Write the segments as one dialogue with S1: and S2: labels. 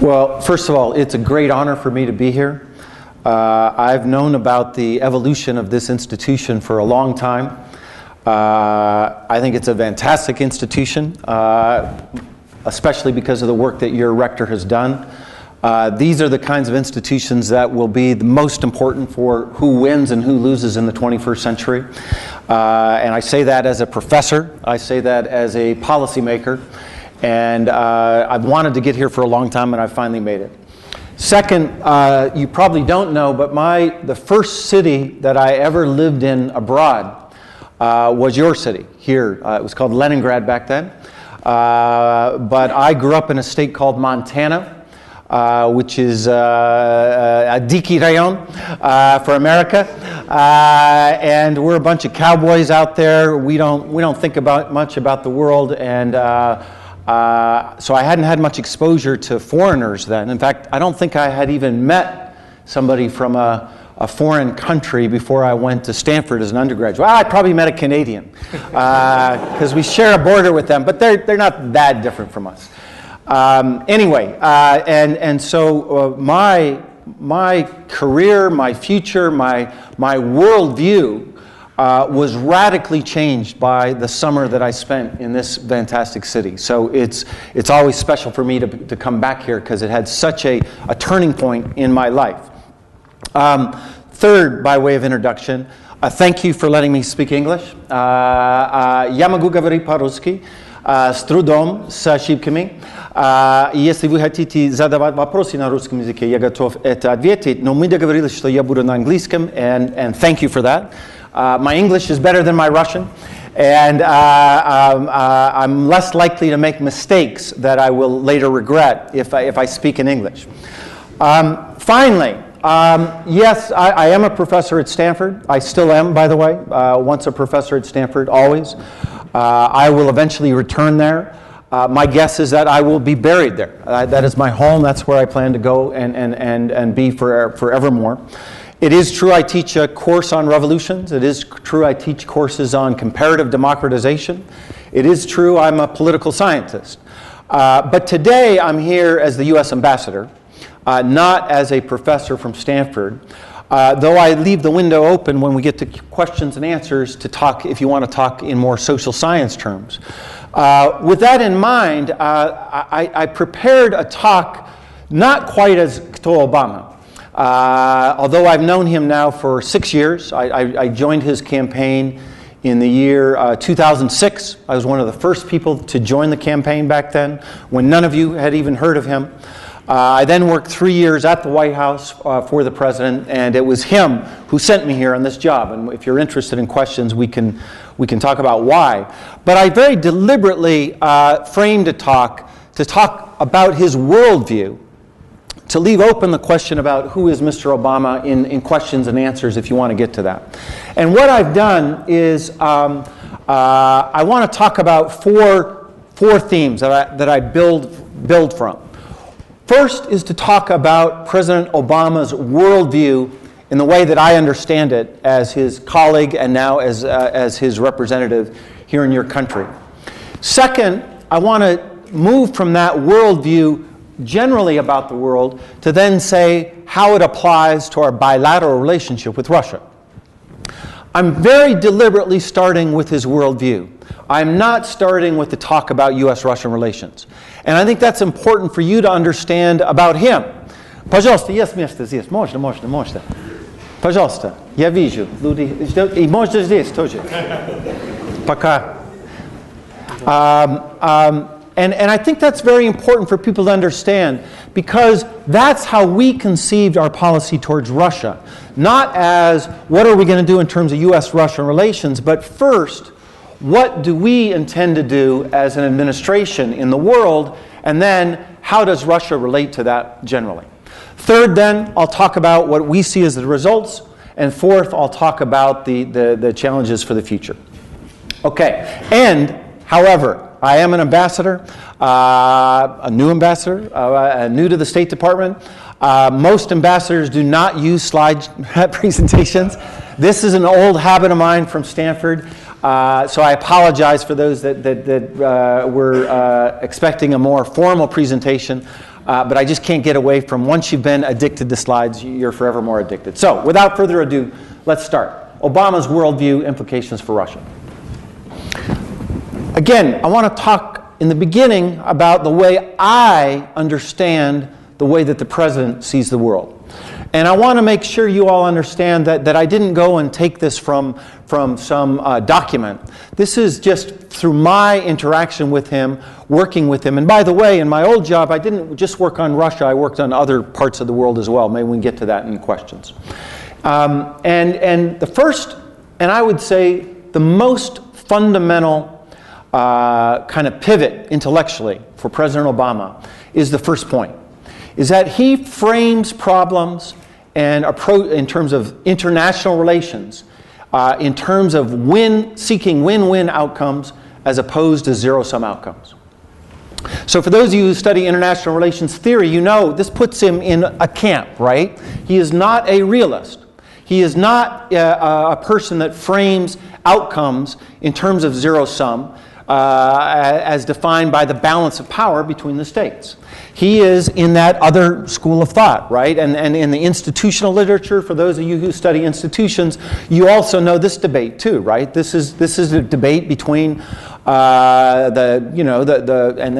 S1: Well, first of all, it's a great honor for me to be here. I've known about the evolution of this institution for a long time. I think it's a fantastic institution, especially because of the work that your rector has done. These are the kinds of institutions that will be the most important for who wins and who loses in the 21st century. And I say that as a professor. I say that as a policymaker. And I've wanted to get here for a long time, and I finally made it. Second, you probably don't know, but the first city that I ever lived in abroad was your city here. It was called Leningrad back then. But I grew up in a state called Montana, which is a Diki Rayon for America. And we're a bunch of cowboys out there. We don't think much about the world, and so I hadn't had much exposure to foreigners then. In fact, I don't think I had even met somebody from a foreign country before I went to Stanford as an undergraduate. Well, I probably met a Canadian because we share a border with them, but they're not that different from us. Anyway, and so my career, my future, my worldview was radically changed by the summer that I spent in this fantastic city. So it's always special for me to come back here because it had such a turning point in my life. Third, by way of introduction, thank you for letting me speak English. Я могу говорить по-русски с трудом, с ошибками. Если вы хотите задавать вопросы на русском языке, я готов это ответить. Но мы договорились, что я буду на английском, and thank you for that. My English is better than my Russian, and I'm less likely to make mistakes that I will later regret if I speak in English. Finally, yes, I am a professor at Stanford. I still am, by the way, once a professor at Stanford, always. I will eventually return there. My guess is that I will be buried there. That is my home. That's where I plan to go and be forevermore. It is true I teach a course on revolutions. It is true I teach courses on comparative democratization. It is true I'm a political scientist. But today I'm here as the U.S. ambassador, not as a professor from Stanford, though I leave the window open when we get to questions and answers to talk, if you want to talk in more social science terms. With that in mind, I prepared a talk not quite as to Obama. Although I've known him now for 6 years. I joined his campaign in the year 2006. I was one of the first people to join the campaign back then, when none of you had even heard of him. I then worked 3 years at the White House for the president, and it was him who sent me here on this job. And if you're interested in questions, we can talk about why. But I very deliberately framed a talk to talk about his worldview, to leave open the question about who is Mr. Obama in questions and answers, if you want to get to that. And what I've done is I want to talk about four themes that I build from. First is to talk about President Obama's worldview in the way that I understand it as his colleague and now as his representative here in your country. Second, I want to move from that worldview generally about the world to then say how it applies to our bilateral relationship with Russia. I'm very deliberately starting with his worldview. I'm not starting with the talk about U.S.-Russian relations. And I think that's important for you to understand about him. Пожалуйста, есть место здесь. Можно. Пожалуйста, я вижу. Люди, и можно здесь тоже. Пока. And I think that's very important for people to understand, because that's how we conceived our policy towards Russia. Not as, what are we going to do in terms of U.S.-Russian relations, but first, what do we intend to do as an administration in the world, and then how does Russia relate to that generally? Third, then, I'll talk about what we see as the results, and fourth, I'll talk about the challenges for the future. Okay, and, however, I am an ambassador, a new ambassador, new to the State Department. Most ambassadors do not use slide presentations. This is an old habit of mine from Stanford. So I apologize for those that were expecting a more formal presentation, but I just can't get away from, once you've been addicted to slides, you're forever more addicted. So without further ado, let's start. Obama's worldview, implications for Russia. Again, I want to talk in the beginning about the way I understand the way that the president sees the world. And I want to make sure you all understand that I didn't go and take this from some document. This is just through my interaction with him, working with him. And by the way, in my old job, I didn't just work on Russia, I worked on other parts of the world as well. Maybe we can get to that in questions. And the first, and I would say the most fundamental kind of pivot intellectually for President Obama is the first point, is that he frames problems and approach in terms of international relations, in terms of seeking win-win outcomes as opposed to zero-sum outcomes. So for those of you who study international relations theory, you know this puts him in a camp, right? He is not a realist. He is not a person that frames outcomes in terms of zero-sum, as defined by the balance of power between the states. He is in that other school of thought, right? And in the institutional literature, for those of you who study institutions, you also know this debate too, right? This is a debate between and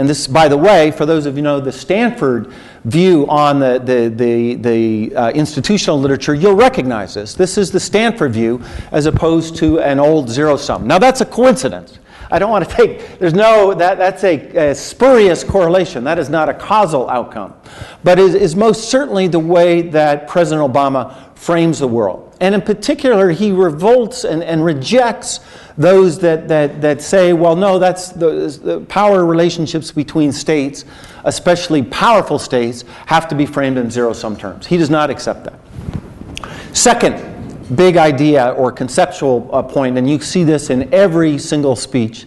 S1: this, by the way, for those of you who know the Stanford view on the institutional literature, you'll recognize this. This is the Stanford view as opposed to an old zero-sum. Now that's a coincidence. I don't want to take, that's a spurious correlation. That is not a causal outcome. But it is most certainly the way that President Obama frames the world. And in particular, he revolts and rejects those that say, well, no, that's the power relationships between states, especially powerful states, have to be framed in zero-sum terms. He does not accept that. Second big idea or conceptual point, and you see this in every single speech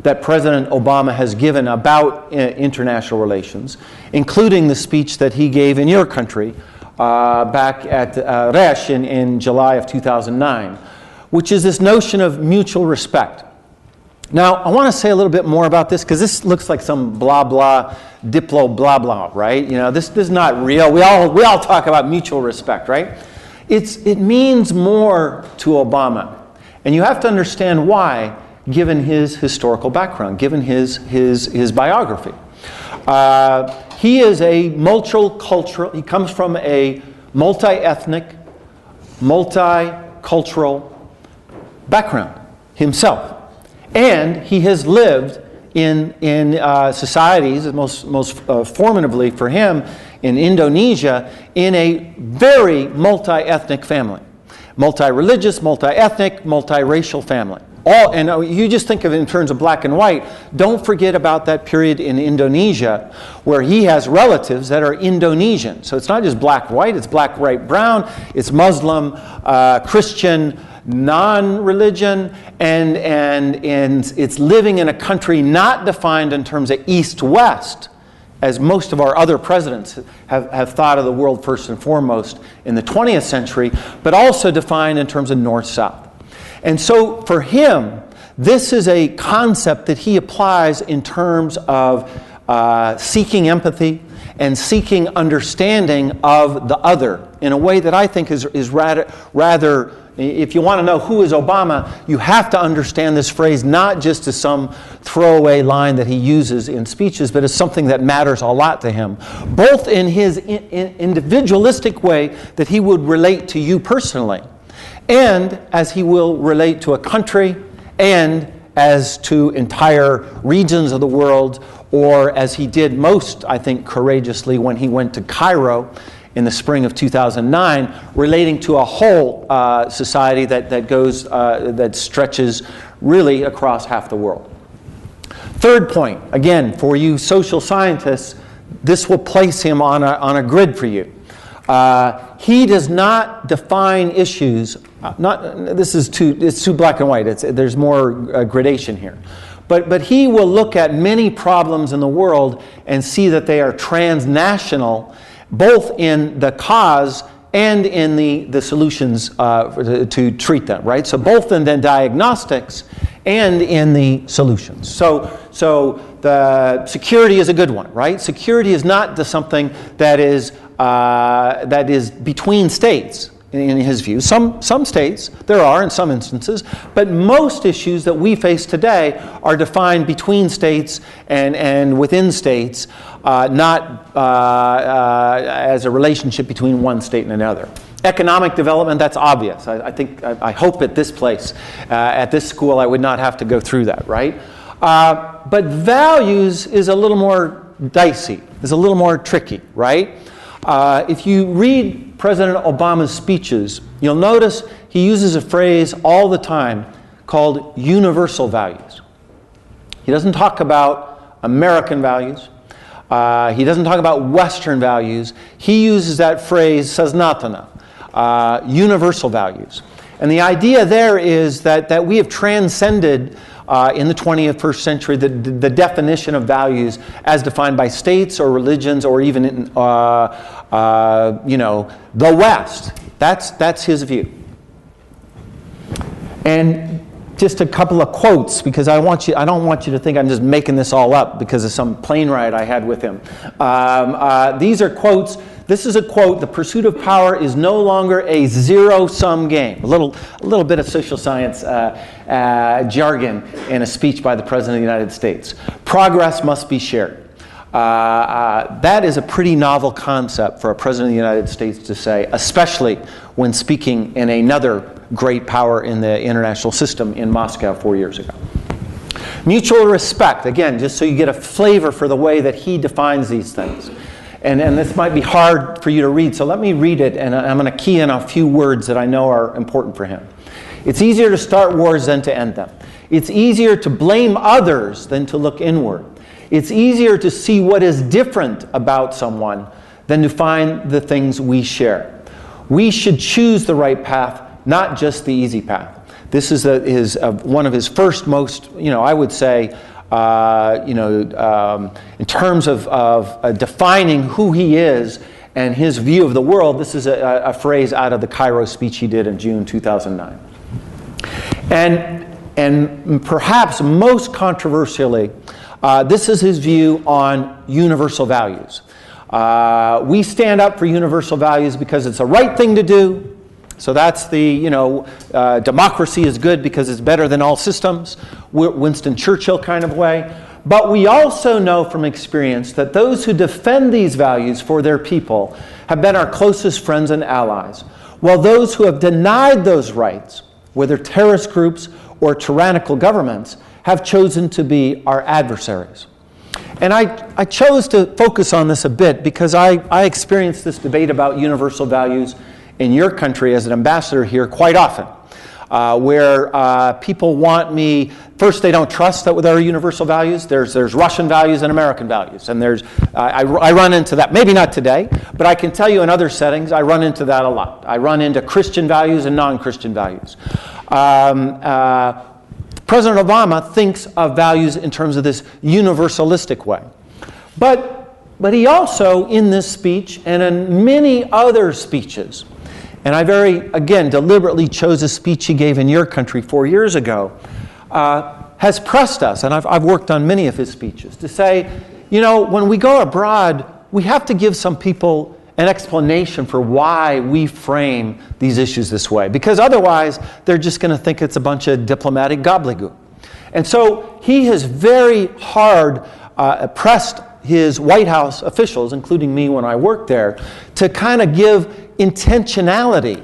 S1: that President Obama has given about international relations, including the speech that he gave in your country back at Resh in July of 2009, which is this notion of mutual respect. Now, I want to say a little bit more about this because this looks like some blah blah, diplo blah blah, right? You know, this is not real. We all talk about mutual respect, right? It means more to Obama, and you have to understand why, given his historical background, given his biography. He is a multicultural. He comes from a multi-ethnic, multicultural background himself, and he has lived in societies, most formatively for him, in Indonesia, in a very multi-ethnic family. Multi-religious, multi-ethnic, multi-racial family. And you just think of it in terms of black and white. Don't forget about that period in Indonesia where he has relatives that are Indonesian. So it's not just black, white, it's black, white, brown, it's Muslim, Christian, non-religion, and it's living in a country not defined in terms of east-west, as most of our other presidents have thought of the world first and foremost in the 20th century, but also defined in terms of north-south. And so for him, this is a concept that he applies in terms of seeking empathy and seeking understanding of the other in a way that I think is rather, if you want to know who is Obama, you have to understand this phrase not just as some throwaway line that he uses in speeches, but as something that matters a lot to him, both in his individualistic way that he would relate to you personally, and as he will relate to a country, and as to entire regions of the world, or as he did most, I think, courageously when he went to Cairo in the spring of 2009, relating to a whole society that stretches really across half the world. Third point, again, for you social scientists, this will place him on a grid for you. He does not define issues. It's too black and white. There's more gradation here. But he will look at many problems in the world and see that they are transnational, both in the cause and in the solutions to treat them, right? So both in the diagnostics and in the solutions. So the security is a good one, right? Security is not something that is between states, in his view. Some states, there are in some instances, but most issues that we face today are defined between states and within states, not as a relationship between one state and another. Economic development, that's obvious. I hope at this place, at this school, I would not have to go through that, right? But values is a little more dicey, is a little more tricky, right? If you read President Obama's speeches, you'll notice he uses a phrase all the time called universal values. He doesn't talk about American values. He doesn't talk about Western values. He uses that phrase, sasnatana, universal values. And the idea there is that we have transcended in the 21st century the definition of values as defined by states or religions or even in, the West. That's his view. And just a couple of quotes, because I don't want you to think I'm just making this all up because of some plane ride I had with him. These are quotes. This is a quote: "The pursuit of power is no longer a zero-sum game." A little bit of social science jargon in a speech by the President of the United States. "Progress must be shared." That is a pretty novel concept for a President of the United States to say, especially when speaking in another great power in the international system in Moscow 4 years ago. Mutual respect, again, just so you get a flavor for the way that he defines these things. And this might be hard for you to read, so let me read it, and I'm going to key in a few words that I know are important for him. "It's easier to start wars than to end them. It's easier to blame others than to look inward. It's easier to see what is different about someone than to find the things we share. We should choose the right path, not just the easy path." This is one of his first most, I would say, in terms of defining who he is and his view of the world. This is a phrase out of the Cairo speech he did in June 2009. And perhaps most controversially, this is his view on universal values. We stand up for universal values because it's the right thing to do. So that's the, democracy is good because it's better than all systems, Winston Churchill kind of way. But we also know from experience that those who defend these values for their people have been our closest friends and allies, while those who have denied those rights, whether terrorist groups or tyrannical governments, have chosen to be our adversaries. And I chose to focus on this a bit because I experienced this debate about universal values in your country as an ambassador here quite often, where people want me, first they don't trust that there are universal values. There's Russian values and American values, and I run into that, maybe not today, but I can tell you in other settings I run into that a lot. I run into Christian values and non-Christian values. President Obama thinks of values in terms of this universalistic way. But he also, in this speech and in many other speeches, and I again, deliberately chose a speech he gave in your country 4 years ago, has pressed us, and I've worked on many of his speeches, to say, when we go abroad, we have to give some people an explanation for why we frame these issues this way, because otherwise they're just going to think it's a bunch of diplomatic gobbledygook. And so he has very hard pressed his White House officials, including me when I worked there, to kind of give intentionality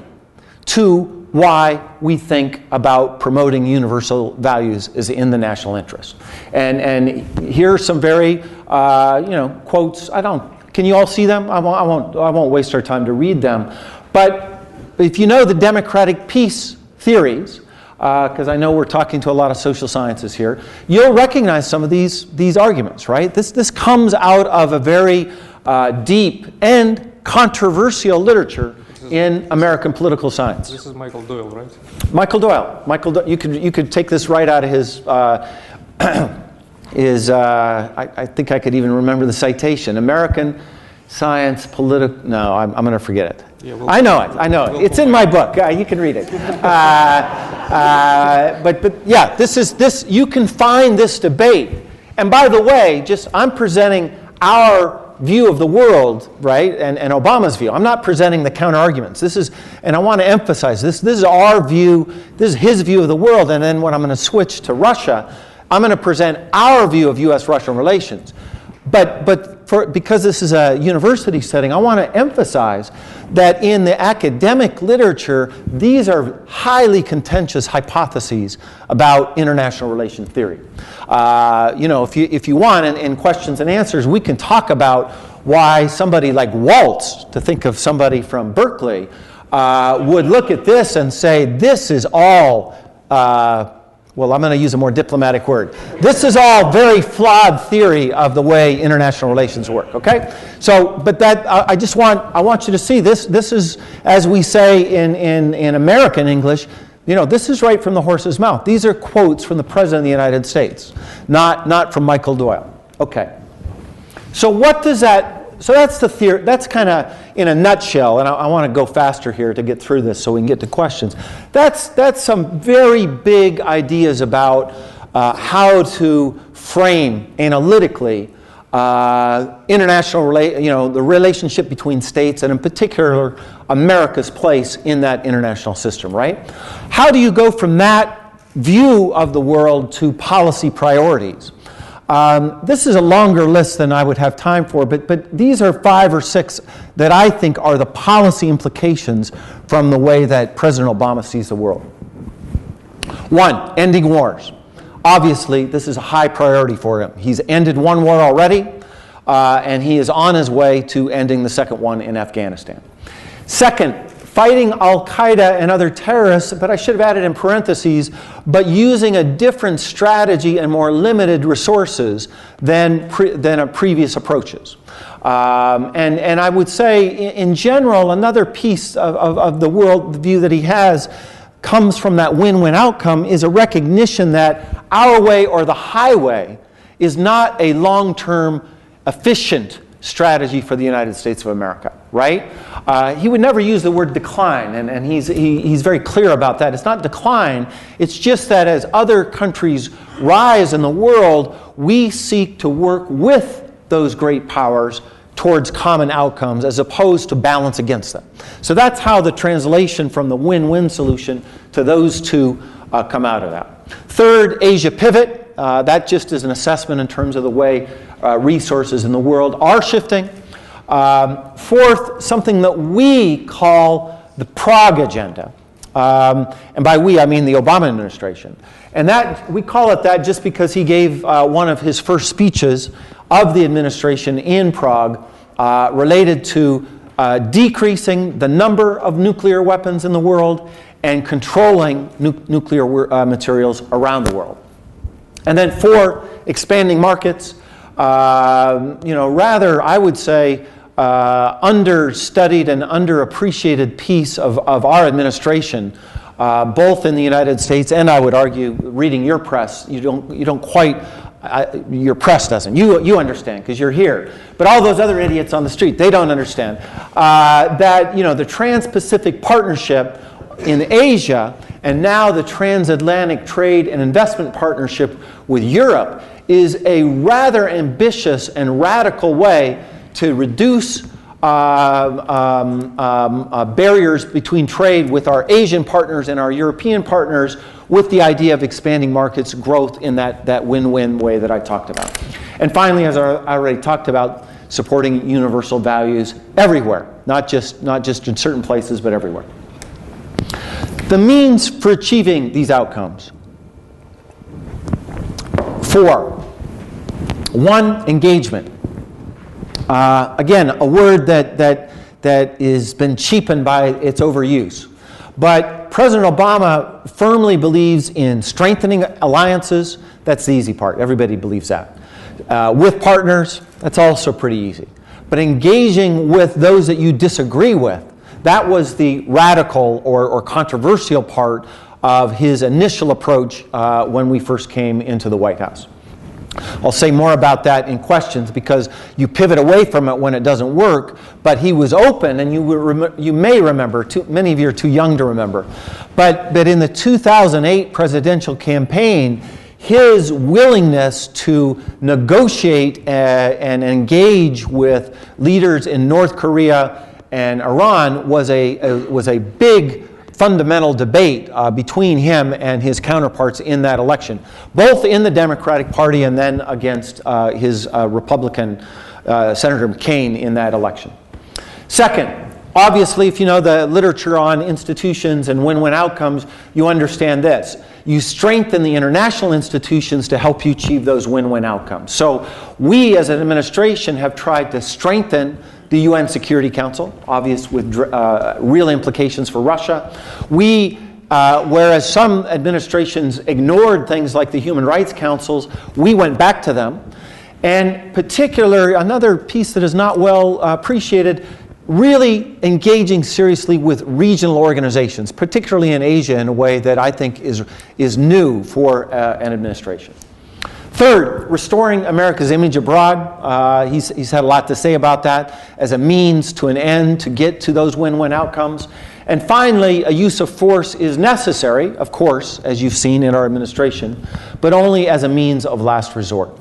S1: to why we think about promoting universal values is in the national interest. And here are some very, quotes. Can you all see them? I won't waste our time to read them. But if you know the democratic peace theories, because I know we're talking to a lot of social sciences here, you'll recognize some of these arguments, right? This comes out of a very deep and controversial literature in American political science.
S2: This is Michael Doyle, right?
S1: Michael Doyle. You could take this right out of his. I think I could even remember the citation. American science, political, no, I'm going to forget it.
S2: Yeah,
S1: I know it. It's in my book. You can read it. But yeah, this. You can find this debate. And by the way, I'm presenting our view of the world, right, and Obama's view. I'm not presenting the counter arguments. And I want to emphasize this. This is our view. This is his view of the world. And then when I'm going to switch to Russia, I'm going to present our view of U.S.-Russian relations. But because this is a university setting, I want to emphasize that in the academic literature, these are highly contentious hypotheses about international relation theory. If you want, in questions and answers, we can talk about why somebody like Waltz, to think of somebody from Berkeley, would look at this and say, this is all well, I'm going to use a more diplomatic word. This is all very flawed theory of the way international relations work, okay? So, but that, I want you to see this. This is, as we say in American English, this is right from the horse's mouth. These are quotes from the President of the United States, not from Michael Doyle. Okay. So what does that, so that's the theory, that's kind of in a nutshell, and I want to go faster here to get through this so we can get to questions. That's some very big ideas about how to frame analytically the relationship between states, and in particular America's place in that international system, right? How do you go from that view of the world to policy priorities? This is a longer list than I would have time for, but these are 5 or 6 that I think are the policy implications from the way that President Obama sees the world. 1, ending wars. Obviously, this is a high priority for him. He's ended one war already, and he is on his way to ending the second one in Afghanistan. 2nd, fighting al-Qaeda and other terrorists, but I should have added in parentheses, but using a different strategy and more limited resources than previous approaches. And I would say, in general, another piece of the world view that he has comes from that win-win outcome is a recognition that our way or the highway is not a long-term efficient strategy for the United States of America, right? He would never use the word decline, and he's very clear about that. It's not decline, it's just that as other countries rise in the world, we seek to work with those great powers towards common outcomes as opposed to balance against them. So that's how the translation from the win-win solution to those two come out of that. 3rd, Asia pivot. That just is an assessment in terms of the way resources in the world are shifting. 4th, something that we call the Prague Agenda. And by we, I mean the Obama administration. And that we call it that just because he gave one of his first speeches of the administration in Prague related to decreasing the number of nuclear weapons in the world and controlling nuclear materials around the world. And then 4, expanding markets. Rather, I would say, understudied and underappreciated piece of our administration, both in the United States and, I would argue, reading your press, you don't quite, your press doesn't. You understand because you're here. But all those other idiots on the street, they don't understand that the Trans-Pacific Partnership in Asia and now the Transatlantic Trade and Investment Partnership with Europe is a rather ambitious and radical way to reduce barriers between trade with our Asian partners and our European partners, with the idea of expanding markets, growth in that win-win way that I talked about. And finally, as I already talked about, supporting universal values everywhere, not just in certain places, but everywhere. The means for achieving these outcomes. 4, 1, engagement. Again, a word that has been cheapened by its overuse. But President Obama firmly believes in strengthening alliances. That's the easy part. Everybody believes that. With partners, that's also pretty easy. But engaging with those that you disagree with, that was the radical or controversial part of his initial approach when we first came into the White House. I'll say more about that in questions because you pivot away from it when it doesn't work, but he was open, and you may remember, many of you are too young to remember, but in the 2008 presidential campaign, his willingness to negotiate and engage with leaders in North Korea and Iran was a big fundamental debate between him and his counterparts in that election, both in the Democratic Party and then against his Republican Senator McCain in that election. Second, obviously, if you know the literature on institutions and win-win outcomes, you understand this. You strengthen the international institutions to help you achieve those win-win outcomes. So we as an administration have tried to strengthen the UN Security Council, obvious with real implications for Russia. Whereas some administrations ignored things like the Human Rights Councils, we went back to them. And particularly, another piece that is not well appreciated, really engaging seriously with regional organizations, particularly in Asia, in a way that I think is new for an administration. Third, restoring America's image abroad. He's had a lot to say about that as a means to an end to get to those win-win outcomes. And finally, a use of force is necessary, of course, as you've seen in our administration, but only as a means of last resort.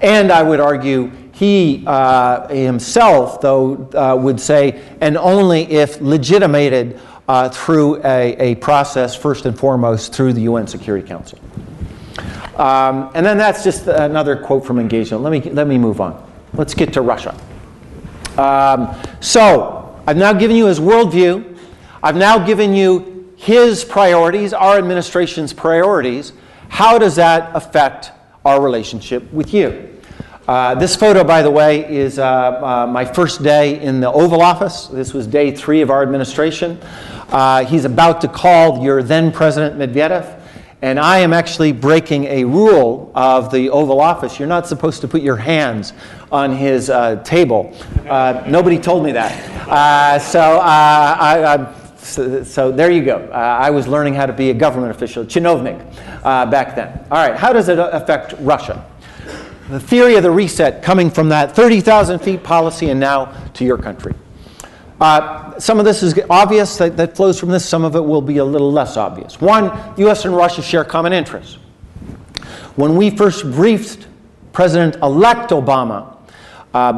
S1: And I would argue he himself, though, would say, and only if legitimated through a process, first and foremost, through the UN Security Council. And then that's just another quote from engagement. Let me move on. Let's get to Russia. So I've now given you his worldview. I've now given you his priorities, our administration's priorities. How does that affect our relationship with you? This photo, by the way, is my first day in the Oval Office. This was day 3 of our administration. He's about to call your then President Medvedev. And I am actually breaking a rule of the Oval Office. You're not supposed to put your hands on his table. Nobody told me that. So there you go. I was learning how to be a government official, chinovnik, back then. All right, how does it affect Russia? The theory of the reset coming from that 30,000 feet policy and now to your country. Some of this is obvious that flows from this. Some of it will be a little less obvious. One, U.S. and Russia share common interests. When we first briefed President-elect Obama,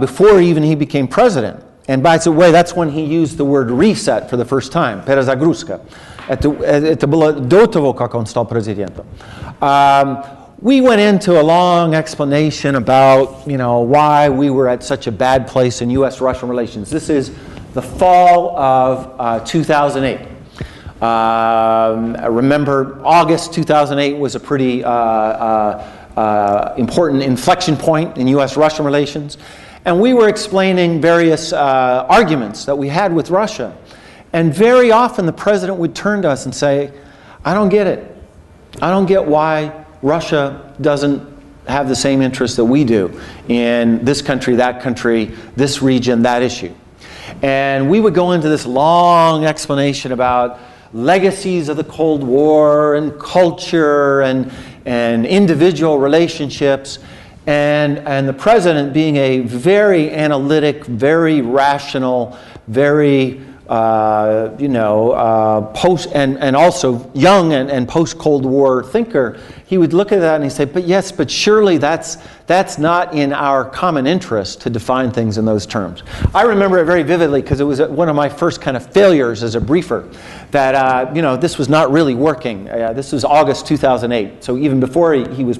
S1: before even he became president, and by the way, that's when he used the word reset for the first time, перезагрузка. Это было до того, как он стал президентом. We went into a long explanation about, why we were at such a bad place in U.S.-Russian relations. This is the fall of 2008. Remember, August 2008 was a pretty important inflection point in U.S.-Russian relations. And we were explaining various arguments that we had with Russia. And very often the president would turn to us and say, I don't get it. I don't get why Russia doesn't have the same interests that we do in this country, that country, this region, that issue. And we would go into this long explanation about legacies of the Cold War and culture and individual relationships. And the president, being a very analytic, very rational, very post and also young and post-Cold War thinker, he would look at that and he'd say, but surely that's not in our common interest to define things in those terms. I remember it very vividly because it was one of my first kind of failures as a briefer that, this was not really working. This was August 2008, so even before he was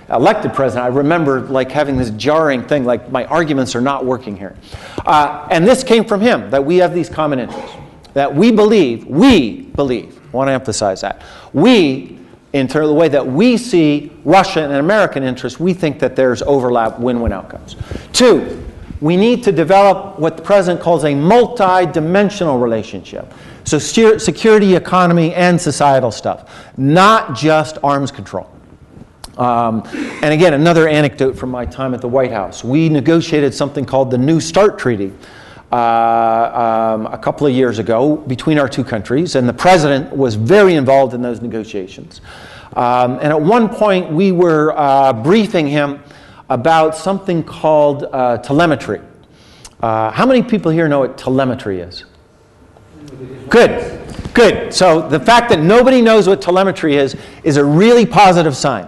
S1: elected president, I remember having this jarring thing, my arguments are not working here. And this came from him, that we have these common interests. That we believe, I want to emphasize that, in terms of the way that we see Russian and American interests, we think that there's overlap, win-win outcomes. 2, we need to develop what the president calls a multi-dimensional relationship. So security, economy, and societal stuff, not just arms control. And again, another anecdote from my time at the White House. We negotiated something called the New START Treaty a couple of years ago between our two countries, and the president was very involved in those negotiations. And at one point, we were briefing him about something called telemetry. How many people here know what telemetry is? Good, good. So the fact that nobody knows what telemetry is a really positive sign,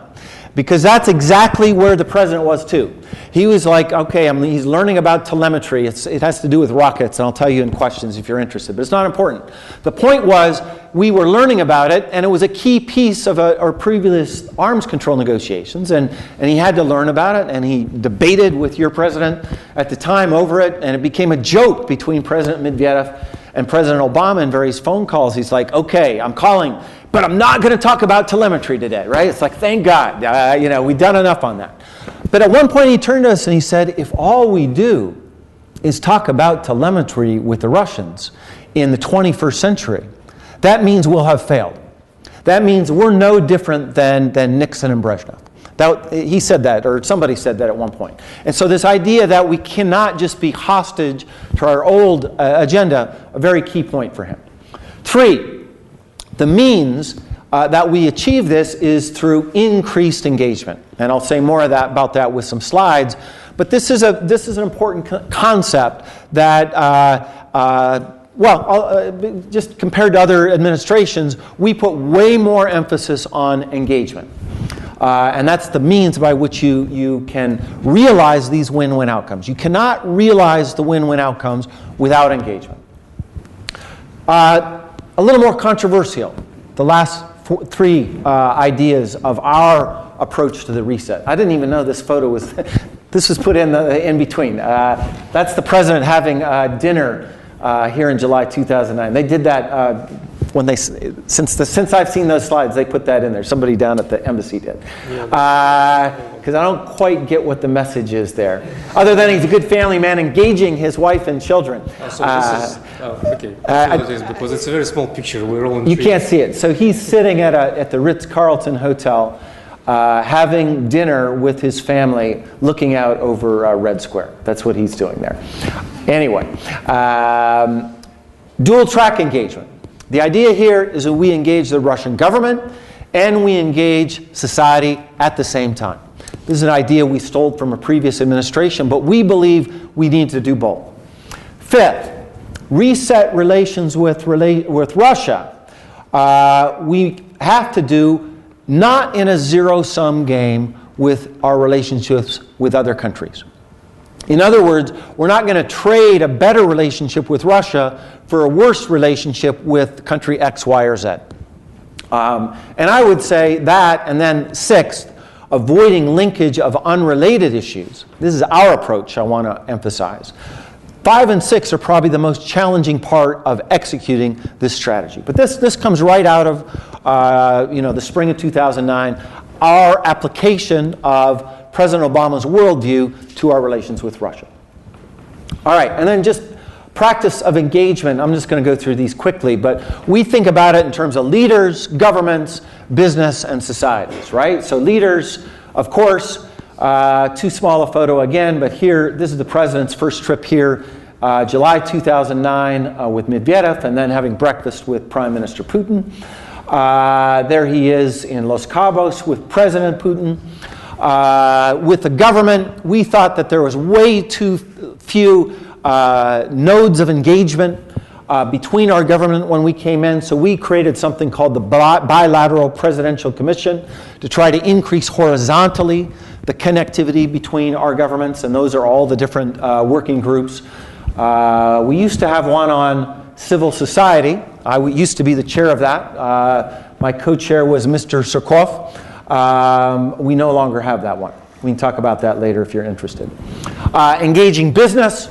S1: because that's exactly where the president was too. He was like, okay, he's learning about telemetry. It has to do with rockets, and I'll tell you in questions if you're interested, but it's not important. The point was, we were learning about it, and it was a key piece of our previous arms control negotiations, and he had to learn about it, and he debated with your president at the time over it, and it became a joke between President Medvedev and President Obama in various phone calls. He's like, okay, I'm calling, but I'm not going to talk about telemetry today, right? It's like, thank God, we've done enough on that. But at one point he turned to us and he said, if all we do is talk about telemetry with the Russians in the 21st century, that means we'll have failed. That means we're no different than Nixon and Brezhnev. He said that, or somebody said that at one point. And so this idea that we cannot just be hostage to our old agenda, a very key point for him. 3, the means that we achieve this is through increased engagement. And I'll say more about that with some slides. But this is an important concept that, just compared to other administrations, we put way more emphasis on engagement. And that's the means by which you can realize these win-win outcomes. You cannot realize the win-win outcomes without engagement. A little more controversial, the last 3 ideas of our approach to the reset. I didn't even know this photo was, this was put in between. That's the president having dinner here in July 2009. They did that when since I've seen those slides, they put that in there. Somebody down at the embassy did. Because I don't quite get what the message is there. Other than he's a good family man engaging his wife and children.
S2: So this is, okay. Because it's a very small picture. We're all in
S1: You can't see it. So he's sitting at the Ritz-Carlton Hotel having dinner with his family, looking out over Red Square. That's what he's doing there. Anyway, dual track engagement. The idea here is that we engage the Russian government and we engage society at the same time. This is an idea we stole from a previous administration, but we believe we need to do both. 5th, reset relations with Russia. We have to do not in a zero-sum game with our relationships with other countries. In other words, we're not going to trade a better relationship with Russia for a worse relationship with country X, Y, or Z. And I would say that, and then 6th, avoiding linkage of unrelated issues. This is our approach I want to emphasize. 5 and 6 are probably the most challenging part of executing this strategy. But this comes right out of the spring of 2009, our application of President Obama's worldview to our relations with Russia. All right, and then just practice of engagement. I'm just going to go through these quickly, but we think about it in terms of leaders, governments, business, and societies, right? So leaders, of course, too small a photo again, but here, this is the president's first trip here, July 2009 with Medvedev, and then having breakfast with Prime Minister Putin. There he is in Los Cabos with President Putin. With the government, we thought that there was way too few nodes of engagement between our government when we came in, so we created something called the Bilateral Presidential Commission to try to increase horizontally the connectivity between our governments, and those are all the different working groups. We used to have one on civil society. I used to be the chair of that. My co-chair was Mr. Surkov. We no longer have that one. We can talk about that later if you're interested. Engaging business.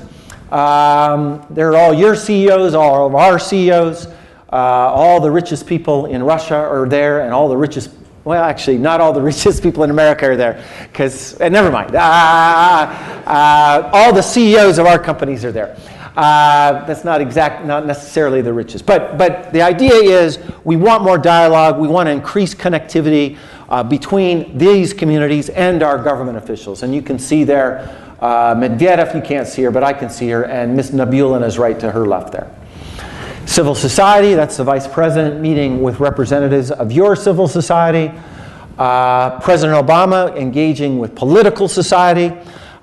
S1: They're all your CEOs, all of our CEOs. All the richest people in Russia are there, and all the richest, well, actually, not all the richest people in America are there, because, never mind. All the CEOs of our companies are there. That's not necessarily the richest. But the idea is we want more dialogue. We want to increase connectivity between these communities and our government officials. And you can see there, Medvedev, you can't see her, but I can see her, and Ms. Nabulin is right to her left there. Civil society, that's the vice president meeting with representatives of your civil society. President Obama engaging with political society.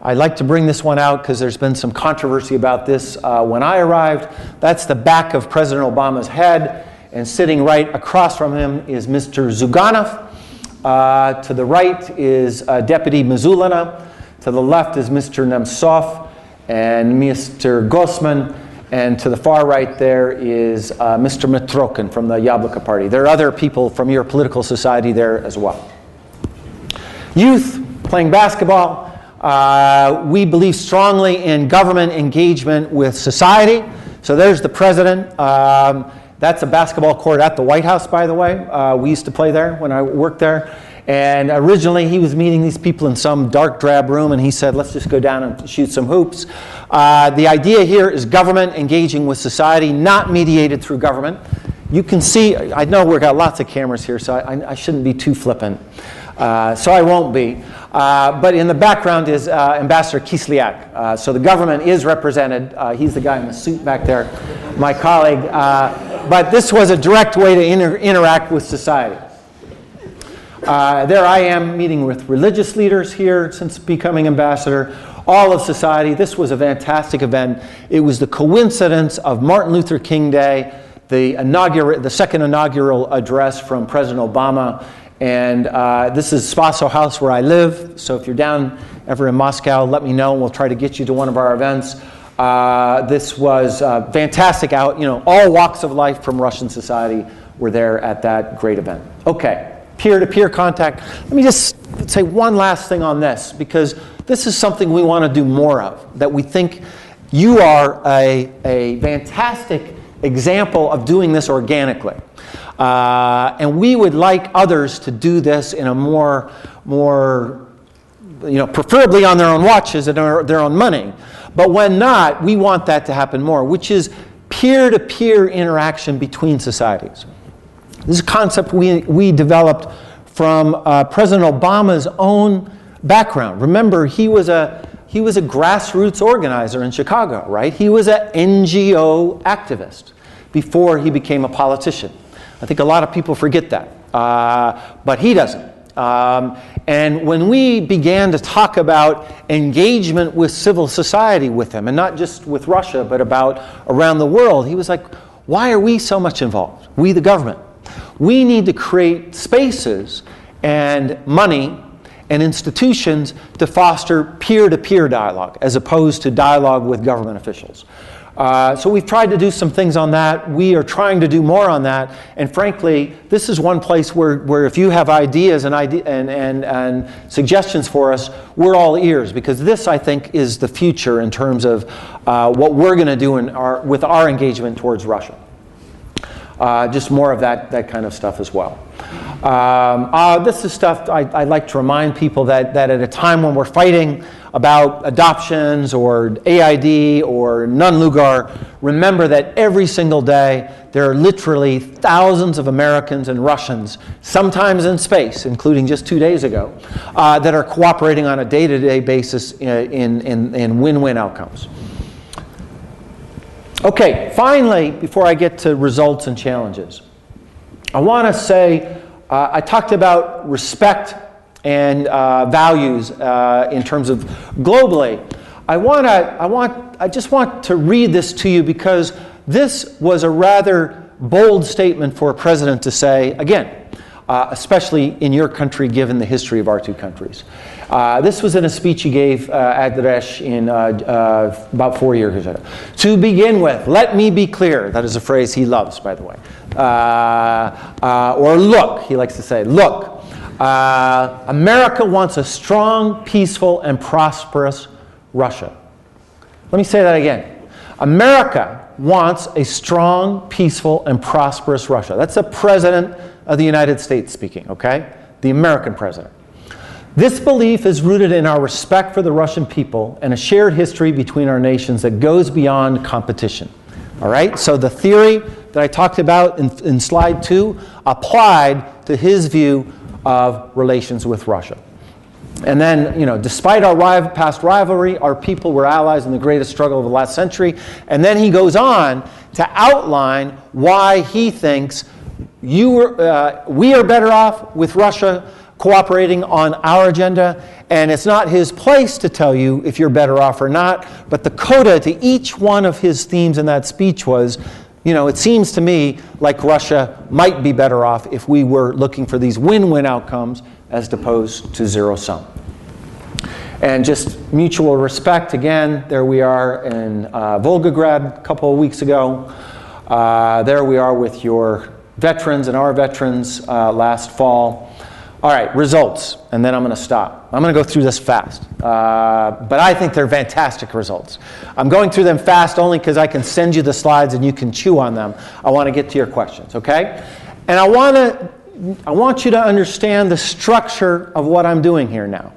S1: I'd like to bring this one out because there's been some controversy about this when I arrived. That's the back of President Obama's head, and sitting right across from him is Mr. Zuganov. To the right is Deputy Mizulina. To the left is Mr. Nemtsov and Mr. Gosman. And to the far right there is Mr. Mitrokin from the Yabloko Party. There are other people from your political society there as well. Youth playing basketball. We believe strongly in government engagement with society. So there's the president. That's a basketball court at the White House, by the way. We used to play there when I worked there. And originally he was meeting these people in some dark drab room, and he said, let's just go down and shoot some hoops. The idea here is government engaging with society, not mediated through government. You can see, I know we've got lots of cameras here, so I shouldn't be too flippant. So I won't be. But in the background is Ambassador Kislyak. So the government is represented. He's the guy in the suit back there, my colleague. But this was a direct way to interact with society. There I am meeting with religious leaders here since becoming ambassador. All of society. This was a fantastic event. It was the coincidence of Martin Luther King Day, the second inaugural address from President Obama. And this is Spaso House where I live. So if you're down ever in Moscow, let me know. We'll try to get you to one of our events. This was fantastic. All walks of life from Russian society were there at that great event. Okay, peer-to-peer contact. Let me just say one last thing on this, because this is something we want to do more of, that we think you are a fantastic example of doing this organically. And we would like others to do this in a more preferably on their own watches and their own money. But when not, we want that to happen more, which is peer-to-peer interaction between societies. This is a concept we developed from President Obama's own background. Remember, he was a grassroots organizer in Chicago, right? He was an NGO activist before he became a politician. I think a lot of people forget that, but he doesn't. And when we began to talk about engagement with civil society with him, and not just with Russia, but about around the world, he was like, why are we so much involved? We, the government. We need to create spaces and money and institutions to foster peer-to-peer dialogue, as opposed to dialogue with government officials. So we've tried to do some things on that. We are trying to do more on that. And frankly, this is one place where if you have ideas and suggestions for us, we're all ears, because this, I think, is the future in terms of what we're going to do with our engagement towards Russia. Just more of that kind of stuff as well. This is stuff I'd like to remind people that at a time when we're fighting about adoptions or AID or non-lugar, remember that every single day there are literally thousands of Americans and Russians, sometimes in space, including just 2 days ago, that are cooperating on a day-to-day basis in win-win outcomes. Okay, finally, before I get to results and challenges, I want to say, I talked about respect and values in terms of globally. I just want to read this to you, because this was a rather bold statement for a president to say, again, especially in your country, given the history of our two countries. This was in a speech he gave at Resh in about 4 years ago. To begin with, let me be clear. That is a phrase he loves, by the way. Or look, he likes to say, look. America wants a strong, peaceful, and prosperous Russia. Let me say that again. America wants a strong, peaceful, and prosperous Russia. That's the President of the United States speaking, okay? The American president. This belief is rooted in our respect for the Russian people and a shared history between our nations that goes beyond competition. All right? So the theory that I talked about in slide 2 applied to his view of relations with Russia. And then, despite our past rivalry, our people were allies in the greatest struggle of the last century. And then he goes on to outline why he thinks we are better off with Russia cooperating on our agenda, and it's not his place to tell you if you're better off or not, but the coda to each one of his themes in that speech was, you know, it seems to me like Russia might be better off if we were looking for these win-win outcomes as opposed to zero-sum. And just mutual respect, again, there we are in Volgograd a couple of weeks ago. There we are with your veterans and our veterans last fall. All right, results, and then I'm going to stop. I'm going to go through this fast, but I think they're fantastic results. I'm going through them fast only because I can send you the slides and you can chew on them. I want to get to your questions, okay? And I want you to understand the structure of what I'm doing here now.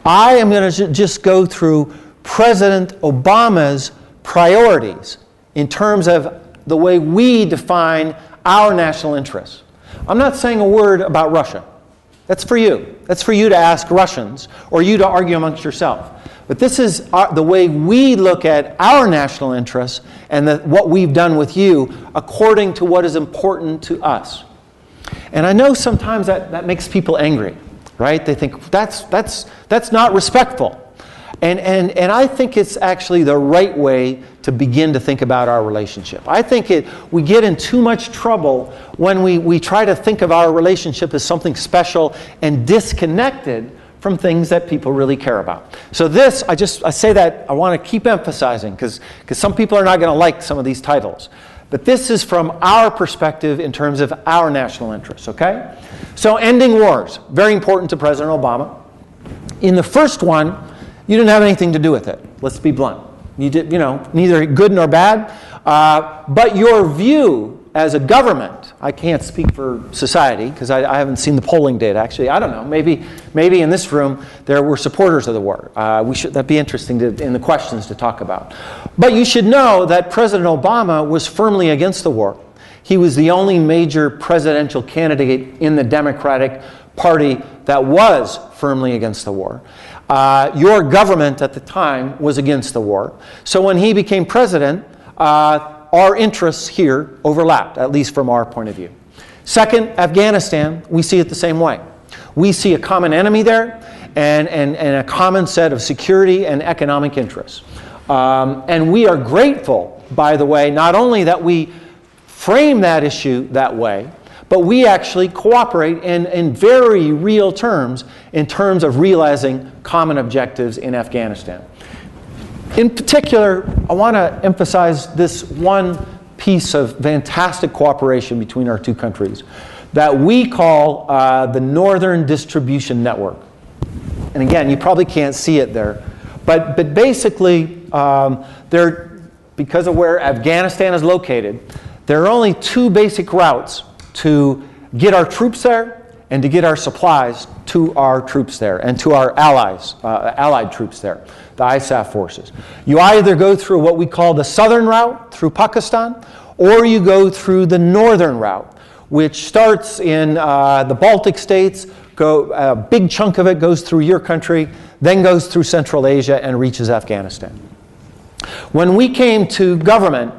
S1: I am going to just go through President Obama's priorities in terms of the way we define our national interests. I'm not saying a word about Russia. That's for you. That's for you to ask Russians or you to argue amongst yourself. But this is the way we look at our national interests and what we've done with you according to what is important to us. And I know sometimes that makes people angry, right? They think that's not respectful. And I think it's actually the right way to begin to think about our relationship. I think we get in too much trouble when we try to think of our relationship as something special and disconnected from things that people really care about. So this, I say that, I want to keep emphasizing because some people are not going to like some of these titles. But this is from our perspective in terms of our national interests, okay? So ending wars, very important to President Obama. In the first one, you didn't have anything to do with it. Let's be blunt. You did, neither good nor bad. But your view as a government, I can't speak for society because I haven't seen the polling data. Actually, I don't know. Maybe in this room there were supporters of the war. That'd be interesting in the questions to talk about. But you should know that President Obama was firmly against the war. He was the only major presidential candidate in the Democratic Party that was firmly against the war. Your government at the time was against the war. So when he became president, our interests here overlapped, at least from our point of view. Second, Afghanistan, we see it the same way. We see a common enemy there and a common set of security and economic interests. And we are grateful, by the way, not only that we frame that issue that way, but we actually cooperate in very real terms in terms of realizing common objectives in Afghanistan. In particular, I want to emphasize this one piece of fantastic cooperation between our two countries that we call the Northern Distribution Network. And again, you probably can't see it there, but basically, because of where Afghanistan is located, there are only two basic routes to get our troops there and to get our supplies to our troops there and to our allies, allied troops there, the ISAF forces. You either go through what we call the southern route through Pakistan, or you go through the northern route, which starts in the Baltic states, a big chunk of it goes through your country, then goes through Central Asia and reaches Afghanistan. When we came to government,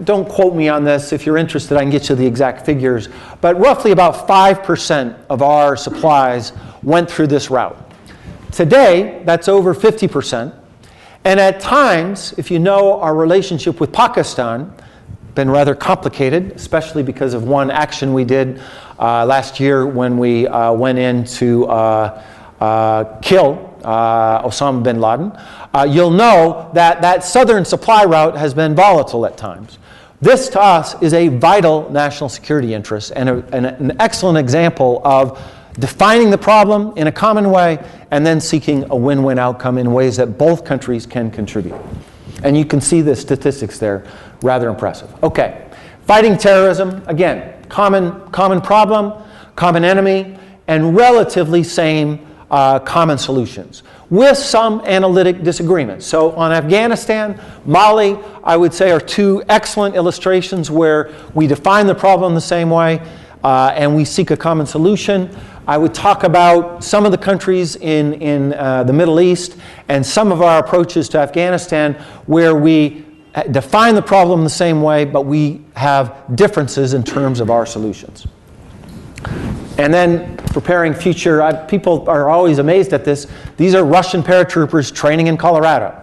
S1: don't quote me on this. If you're interested, I can get you the exact figures. But roughly about 5% of our supplies went through this route. Today, that's over 50%. And at times, if you know our relationship with Pakistan, been rather complicated, especially because of one action we did last year when we went in to kill Osama bin Laden, you'll know that that southern supply route has been volatile at times. This, to us, is a vital national security interest and an excellent example of defining the problem in a common way and then seeking a win-win outcome in ways that both countries can contribute. And you can see the statistics there, rather impressive. Okay, fighting terrorism, again, common problem, common enemy, and relatively same common solutions, with some analytic disagreements. So on Afghanistan, Mali, I would say, are two excellent illustrations where we define the problem the same way and we seek a common solution. I would talk about some of the countries in the Middle East and some of our approaches to Afghanistan where we define the problem the same way, but we have differences in terms of our solutions. And then preparing future, people are always amazed at this. These are Russian paratroopers training in Colorado.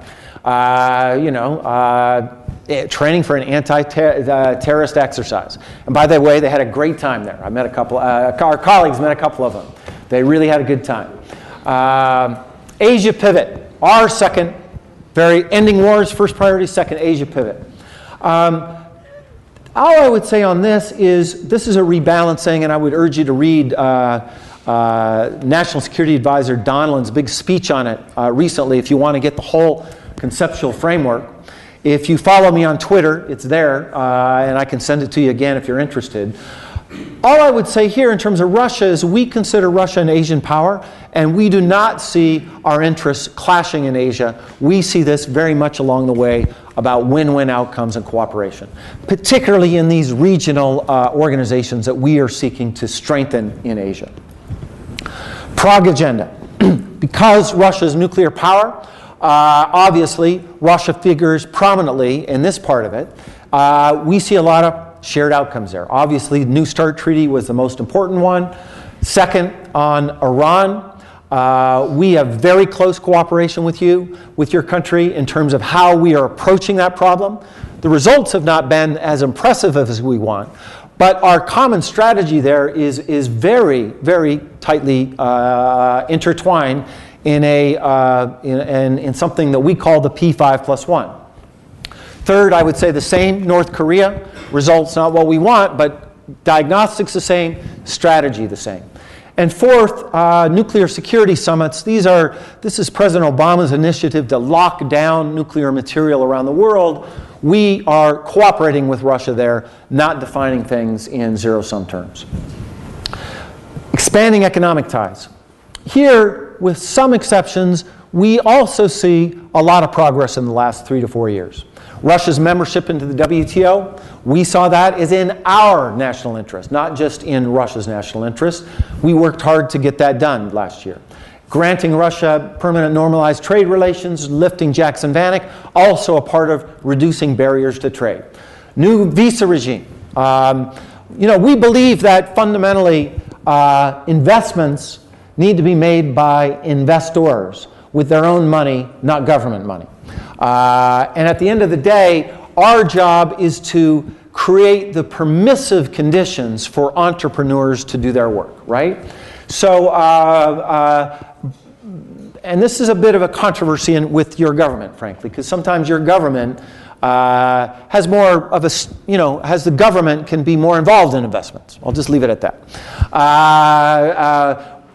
S1: Training for an anti-terrorist exercise. And by the way, they had a great time there. I met a couple, our colleagues met a couple of them. They really had a good time. Asia pivot, our second, ending wars, first priority, second Asia pivot. All I would say on this is a rebalancing, and I would urge you to read National Security Advisor Donilon's big speech on it recently if you want to get the whole conceptual framework. If you follow me on Twitter, it's there, and I can send it to you again if you're interested. All I would say here in terms of Russia is we consider Russia an Asian power, and we do not see our interests clashing in Asia. We see this very much along the way about win-win outcomes and cooperation, particularly in these regional organizations that we are seeking to strengthen in Asia. Prague Agenda. Because Russia's nuclear power, obviously Russia figures prominently in this part of it. We see a lot of shared outcomes there. Obviously, the New START Treaty was the most important one. Second, on Iran, we have very close cooperation with you, with your country, in terms of how we are approaching that problem. The results have not been as impressive as we want, but our common strategy there is very, very tightly intertwined in something that we call the P5+1. Third, I would say the same, North Korea. Results not what we want, but diagnostics the same, strategy the same. And fourth, nuclear security summits. This is President Obama's initiative to lock down nuclear material around the world. We are cooperating with Russia there, not defining things in zero-sum terms. Expanding economic ties. Here, with some exceptions, we also see a lot of progress in the last 3 to 4 years. Russia's membership into the WTO, we saw that is in our national interest, not just in Russia's national interest. We worked hard to get that done last year. Granting Russia permanent normalized trade relations, lifting Jackson-Vanik, also a part of reducing barriers to trade. New visa regime. We believe that fundamentally investments need to be made by investors with their own money, not government money. And at the end of the day, our job is to create the permissive conditions for entrepreneurs to do their work, right? So, and this is a bit of a controversy with your government, frankly, because sometimes your government has more of a, has the government can be more involved in investments. I'll just leave it at that.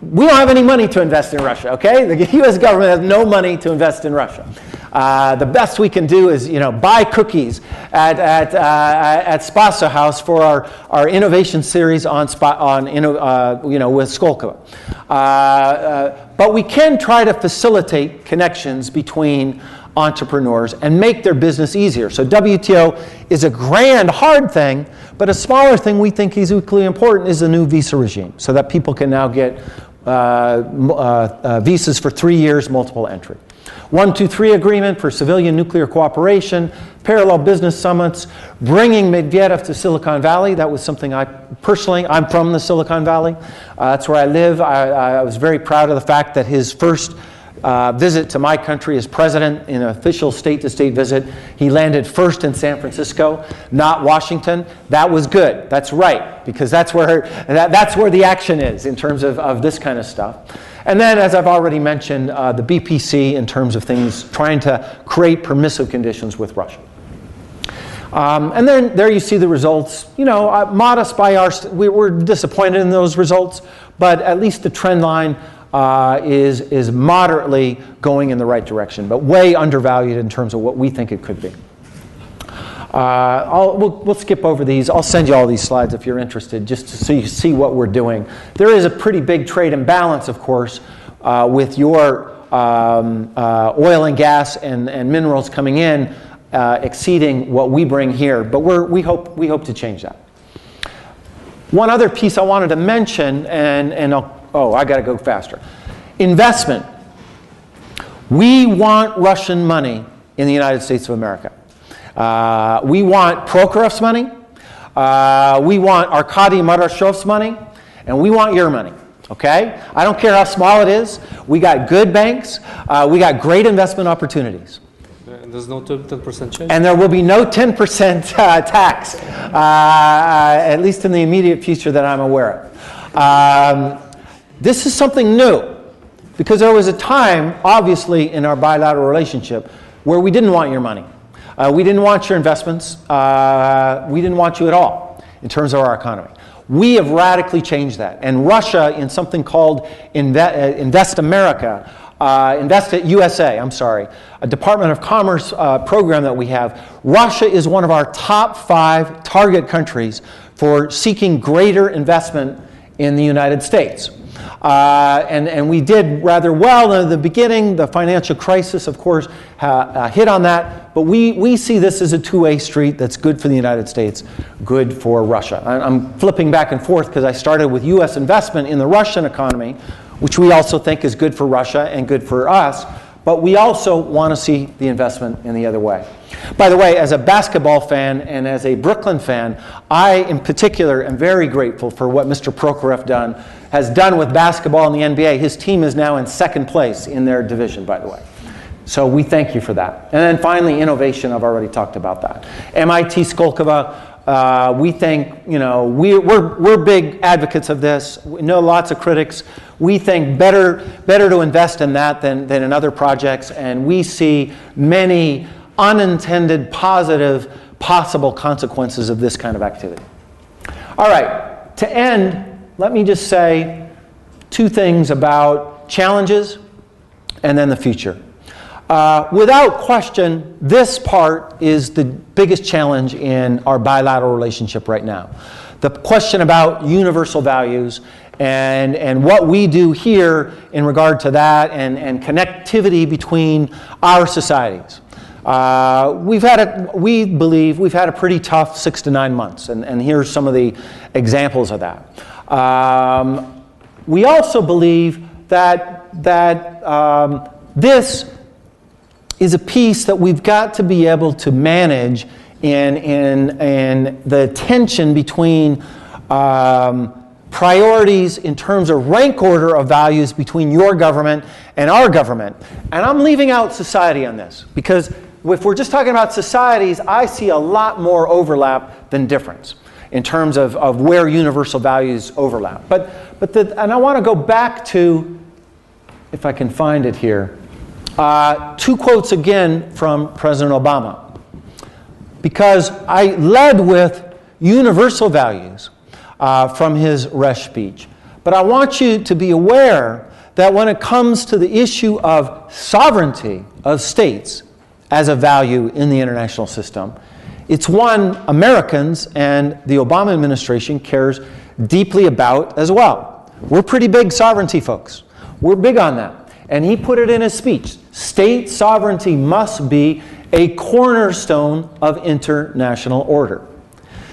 S1: We don't have any money to invest in Russia, okay? The U.S. government has no money to invest in Russia. The best we can do is, buy cookies at Spasa House for our innovation series with Skolkovo. But we can try to facilitate connections between entrepreneurs and make their business easier. So WTO is a grand, hard thing, but a smaller thing we think is equally important is the new visa regime, so that people can now get visas for 3 years, multiple entry. 123 agreement for civilian nuclear cooperation, parallel business summits, bringing Medvedev to Silicon Valley. That was something I'm from the Silicon Valley. That's where I live. I was very proud of the fact that his first visit to my country as president in an official state-to-state visit, he landed first in San Francisco, not Washington. That was good. That's right, because that's where the action is in terms of this kind of stuff. And then, as I've already mentioned, the BPC in terms of things trying to create permissive conditions with Russia. And then there you see the results. Modest by we're disappointed in those results, but at least the trend line is moderately going in the right direction, but way undervalued in terms of what we think it could be. We'll skip over these. I'll send you all these slides if you're interested, just so you see what we're doing. There is a pretty big trade imbalance, of course, with your oil and gas and minerals coming in exceeding what we bring here, but we hope to change that. One other piece I wanted to mention, and I got to go faster. Investment. We want Russian money in the United States of America. We want Prokhorov's money. We want Arkady Marashov's money. And we want your money, okay? I don't care how small it is. We got good banks. We got great investment opportunities.
S2: There's no 10% change?
S1: And there will be no 10% tax, at least in the immediate future that I'm aware of. This is something new, because there was a time, obviously, in our bilateral relationship where we didn't want your money. We didn't want your investments. We didn't want you at all in terms of our economy. We have radically changed that. And Russia, in something called Invest America, Invest USA, I'm sorry, a Department of Commerce program that we have, Russia is one of our top 5 target countries for seeking greater investment in the United States. And we did rather well in the beginning. The financial crisis, of course, hit on that. But we see this as a two-way street that's good for the United States, good for Russia. I'm flipping back and forth because I started with U.S. investment in the Russian economy, which we also think is good for Russia and good for us. But we also want to see the investment in the other way. By the way, as a basketball fan and as a Brooklyn fan, I in particular am very grateful for what Mr. Prokhorov has done with basketball in the NBA. His team is now in 2nd place in their division, by the way. So we thank you for that. And then finally, innovation. I've already talked about that. MIT Skolkovo, we think, you know, we're big advocates of this. We know lots of critics. We think better to invest in that than in other projects, and we see many unintended positive possible consequences of this kind of activity. All right, to end, let me just say 2 things about challenges and then the future. Without question, this part is the biggest challenge in our bilateral relationship right now. The question about universal values and what we do here in regard to that and connectivity between our societies. We believe we've had a pretty tough 6 to 9 months, and here's some of the examples of that. We also believe that this is a piece that we've got to be able to manage in the tension between priorities in terms of rank order of values between your government and our government. And I'm leaving out society on this, because if we're just talking about societies, I see a lot more overlap than difference in terms of where universal values overlap. And I want to go back to, if I can find it here, 2 quotes again from President Obama. Because I led with universal values from his Resch speech. But I want you to be aware that when it comes to the issue of sovereignty of states as a value in the international system, it's one Americans and the Obama administration cares deeply about as well. We're pretty big sovereignty folks. We're big on that. And he put it in his speech. State sovereignty must be a cornerstone of international order.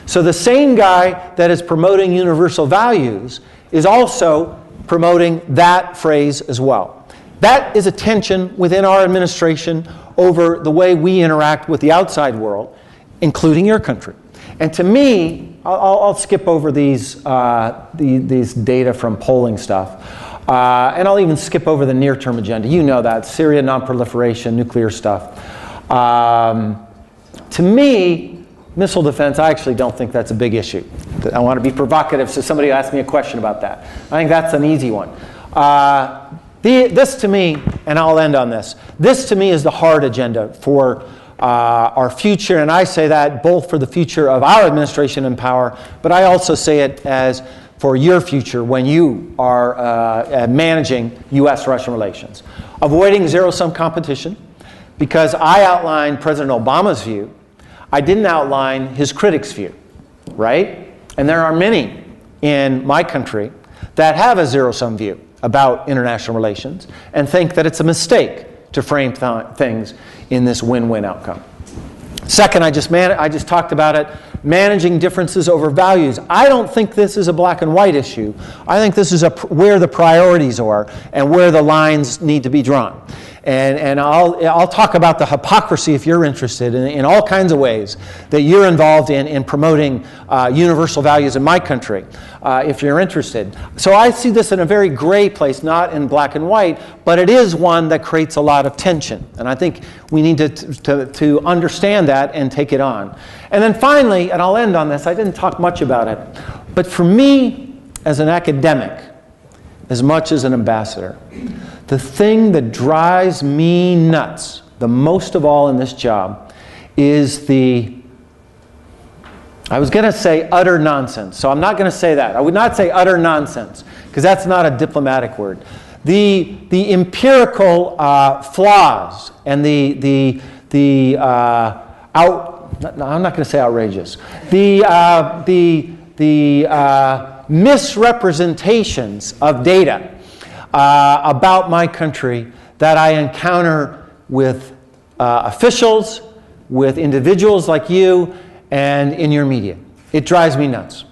S1: So the same guy that is promoting universal values is also promoting that phrase as well. That is a tension within our administration over the way we interact with the outside world, including your country. And to me, I'll skip over these data from polling stuff. And I'll even skip over the near-term agenda. You know that, Syria, non-proliferation, nuclear stuff. To me, missile defense, I actually don't think that's a big issue. I want to be provocative, so somebody asked me a question about that. I think that's an easy one. This to me, and I'll end on this, this to me is the hard agenda for our future, and I say that both for the future of our administration in power, but I also say it as for your future when you are managing U.S.-Russian relations. Avoiding zero-sum competition, because I outlined President Obama's view. I didn't outline his critics' view, right? And there are many in my country that have a zero-sum view about international relations and think that it's a mistake to frame things in this win-win outcome. Second, I just talked about it, managing differences over values. I don't think this is a black and white issue. I think this is where the priorities are and where the lines need to be drawn. And I'll talk about the hypocrisy, if you're interested, in all kinds of ways that you're involved in promoting universal values in my country, if you're interested. So I see this in a very gray place, not in black and white, but it is one that creates a lot of tension. And I think we need to understand that and take it on. And then finally, and I'll end on this, I didn't talk much about it, but for me, as an academic, as much as an ambassador, the thing that drives me nuts the most of all in this job is I was going to say utter nonsense, so I'm not going to say that. I would not say utter nonsense, because that's not a diplomatic word. The empirical flaws and I'm not going to say outrageous. The misrepresentations of data about my country that I encounter with officials, with individuals like you, and in your media. It drives me nuts.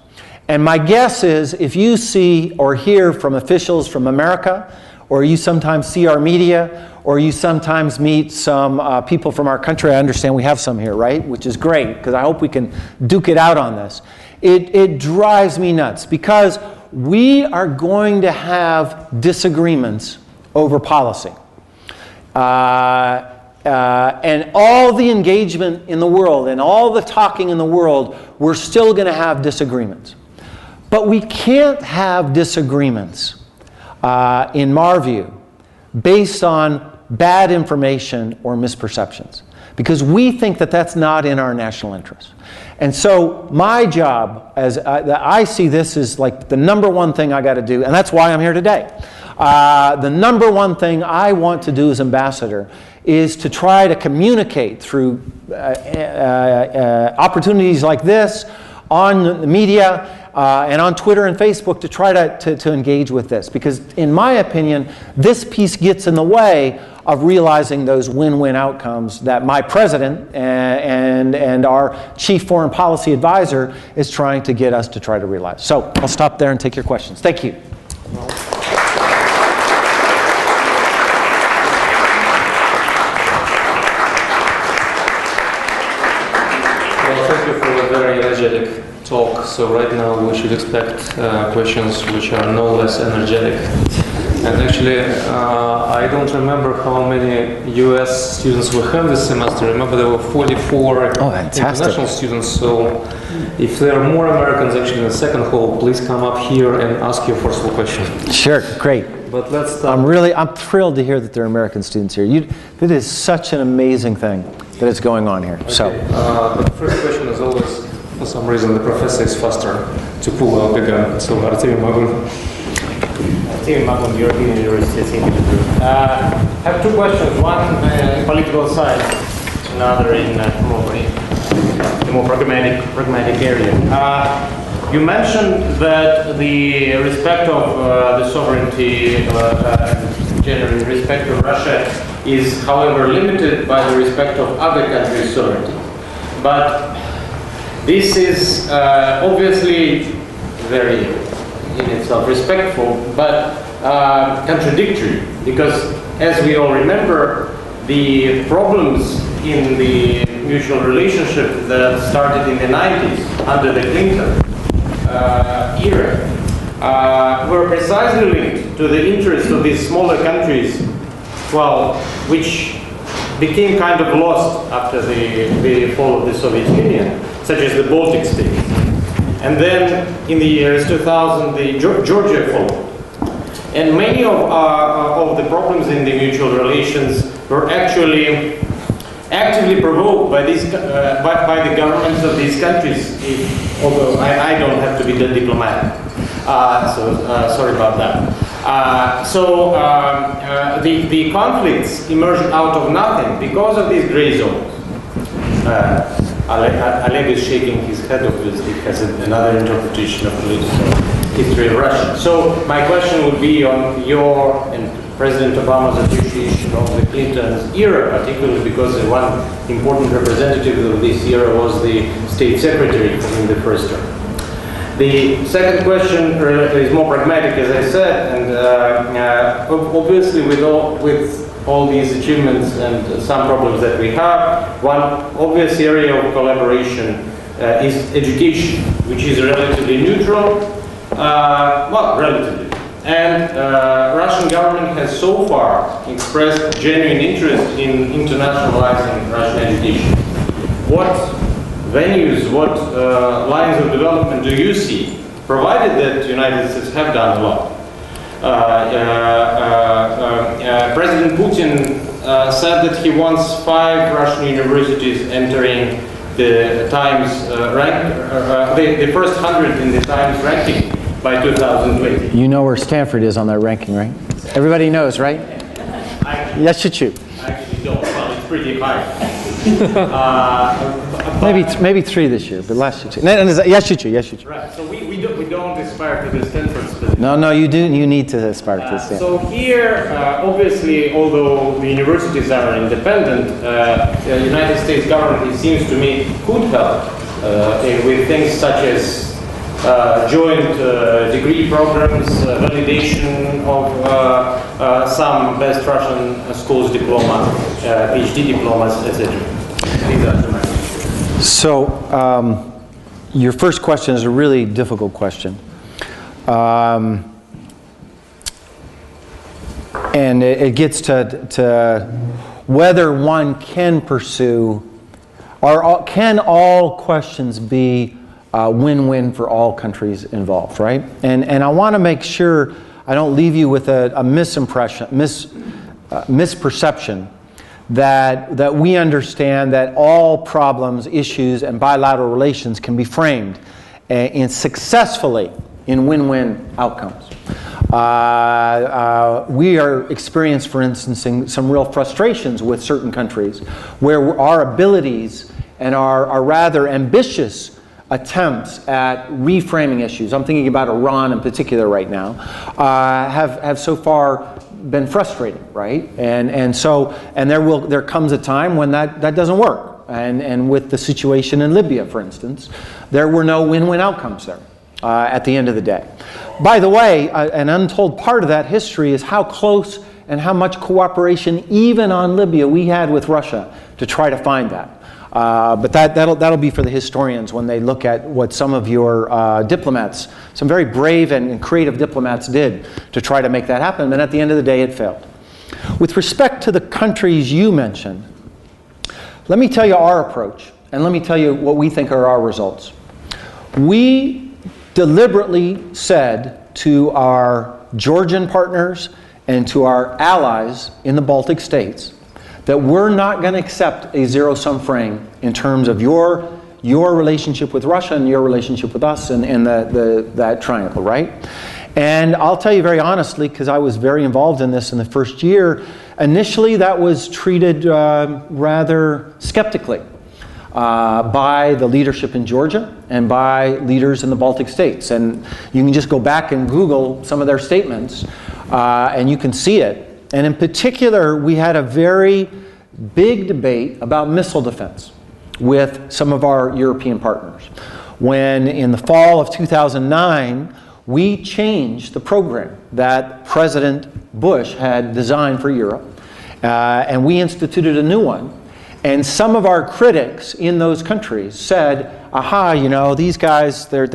S1: And my guess is if you see or hear from officials from America, or you sometimes see our media, or you sometimes meet some people from our country, I understand we have some here, right? Which is great, because I hope we can duke it out on this. It drives me nuts, because we are going to have disagreements over policy. And all the engagement in the world and all the talking in the world, we're still going to have disagreements. But we can't have disagreements, in my view, based on bad information or misperceptions, because we think that that's not in our national interest. And so my job, as I see this as like the #1 thing I got to do, and that's why I'm here today. The #1 thing I want to do as ambassador is to try to communicate through opportunities like this, on the media, and on Twitter and Facebook, to try to engage with this. Because in my opinion, this piece gets in the way of realizing those win-win outcomes that my president and our chief foreign policy advisor is trying to get us to try to realize. So I'll stop there and take your questions. Thank you.
S2: Energetic talk, so right now we should expect questions which are no less energetic. And actually, I don't remember how many US students we have this semester. Remember, there were 44 international students, so if there are more Americans actually in the second hall, please come up here and ask your first question.
S1: Sure, great.
S2: But let's start.
S1: I'm thrilled to hear that there are American students here. It is such an amazing thing that is going on here.
S2: Okay.
S1: So,
S2: the first question is always, for some reason, the professor is faster to pull out the gun. So, Artemi Magun.
S3: Artemi Magun, European University, St. Petersburg. I have two questions. One in political science, another in the more pragmatic area. You mentioned that the respect of the sovereignty, generally respect of Russia, is, however, limited by the respect of other countries' sovereignty. But this is obviously very, in itself, respectful, but contradictory, because as we all remember, the problems in the mutual relationship that started in the 90s under the Clinton era were precisely linked to the interests of these smaller countries, well, which became kind of lost after the fall of the Soviet Union, such as the Baltic states. And then in the years 2000, the Georgia followed. And many of the problems in the mutual relations were actually actively provoked by these by the governments of these countries. Although I don't have to be that diplomatic, sorry about that. The conflicts emerged out of nothing because of these gray zones. Oleg is shaking his head, obviously, has another interpretation of political history of Russia. So my question would be on your and President Obama's appreciation of the Clinton's era, particularly because one important representative of this era was the State Secretary in the first term. The second question is more pragmatic, as I said, and obviously with all these achievements and some problems that we have, one obvious area of collaboration is education, which is relatively neutral, well, relatively. And Russian government has so far expressed genuine interest in internationalizing Russian education. What venues, what lines of development do you see, provided that the United States have done a lot? President Putin said that he wants 5 Russian universities entering the Times the first 100 in the Times ranking by 2020.
S1: You know where Stanford is on that ranking, right? Everybody knows, right? Yes, you choose.
S3: I actually don't. Well, it's pretty high.
S1: Maybe 3 this year, but last year 2. Yes, you choose. Yes, you choose.
S3: Right. So we don't aspire to the Stanford position.
S1: No, you do. You need to aspire to the Stanford.
S3: So here, obviously, although the universities are independent, the United States government, it seems to me, could help with things such as joint degree programs, validation of some best Russian schools diploma, PhD diplomas, etc. These are the questions.
S1: So, your first question is a really difficult question. And it gets to whether one can pursue, or can all questions be win-win for all countries involved, right? And I want to make sure I don't leave you with a misperception that we understand that all problems, issues, and bilateral relations can be framed successfully in win-win outcomes. We are experiencing, for instance, some real frustrations with certain countries where our abilities and our rather ambitious attempts at reframing issues, I'm thinking about Iran in particular right now, have so far been frustrating, right? And there comes a time when that doesn't work. And with the situation in Libya, for instance, there were no win-win outcomes there at the end of the day. By the way, an untold part of that history is how close and how much cooperation, even on Libya, we had with Russia to try to find that. But that'll be for the historians when they look at what some of your diplomats, some very brave and creative diplomats did to try to make that happen. And at the end of the day, it failed. With respect to the countries you mentioned, let me tell you our approach, and let me tell you what we think are our results. We deliberately said to our Georgian partners and to our allies in the Baltic states that we're not going to accept a zero-sum frame in terms of your relationship with Russia and your relationship with us and that triangle, right? And I'll tell you very honestly, because I was very involved in this in the first year, initially that was treated rather skeptically by the leadership in Georgia and by leaders in the Baltic states. And you can just go back and Google some of their statements and you can see it. And in particular, we had a very big debate about missile defense with some of our European partners. When in the fall of 2009, we changed the program that President Bush had designed for Europe, and we instituted a new one. And some of our critics in those countries said, "Aha, you know, these guys, they're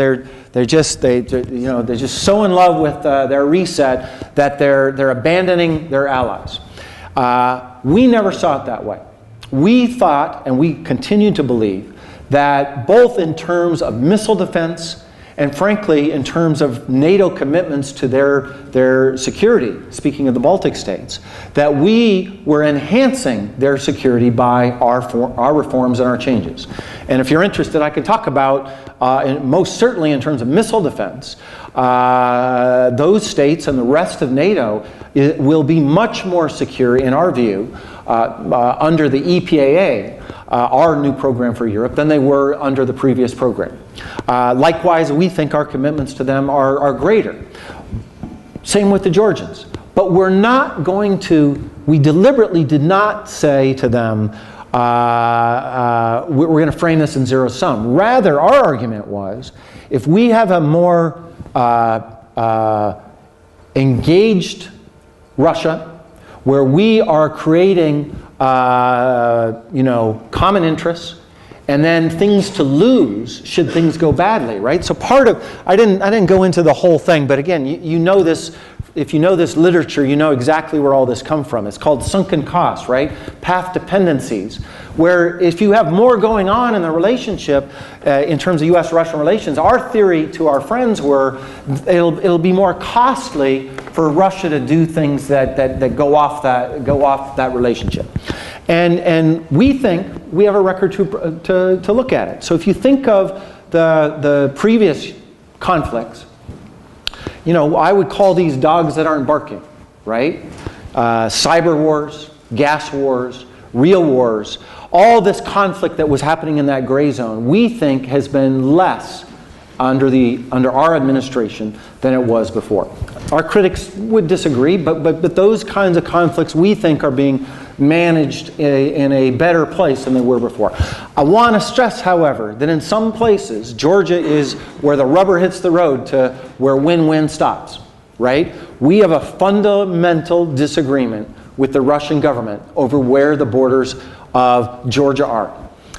S1: just so in love with their reset that they're abandoning their allies." We never saw it that way. We thought, and we continue to believe, that both in terms of missile defense and frankly in terms of NATO commitments to their security, speaking of the Baltic states, that we were enhancing their security by our reforms and our changes. And if you're interested, I can talk about, most certainly in terms of missile defense, those states and the rest of NATO will be much more secure, in our view, under the EPAA, our new program for Europe, than they were under the previous program. Likewise, we think our commitments to them are greater. Same with the Georgians. But we're not going to, we deliberately did not say to them, we're going to frame this in zero sum. Rather, our argument was, if we have a more engaged Russia, where we are creating you know, common interests, and then things to lose should things go badly, right? So part of, I didn't go into the whole thing, but again, you know this, if you know this literature, you know exactly where all this comes from. It's called sunken costs, right? Path dependencies, where if you have more going on in the relationship in terms of U.S.-Russian relations, our theory to our friends were it'll be more costly for Russia to do things that go off that relationship. And we think we have a record to look at it. So if you think of the previous conflicts, you know, I would call these dogs that aren't barking, right? Cyber wars, gas wars, real wars, all this conflict that was happening in that gray zone, we think has been less under our administration than it was before. Our critics would disagree, but those kinds of conflicts we think are being managed in a better place than they were before. I want to stress, however, that in some places, Georgia is where the rubber hits the road to where win-win stops, right? We have a fundamental disagreement with the Russian government over where the borders of Georgia are.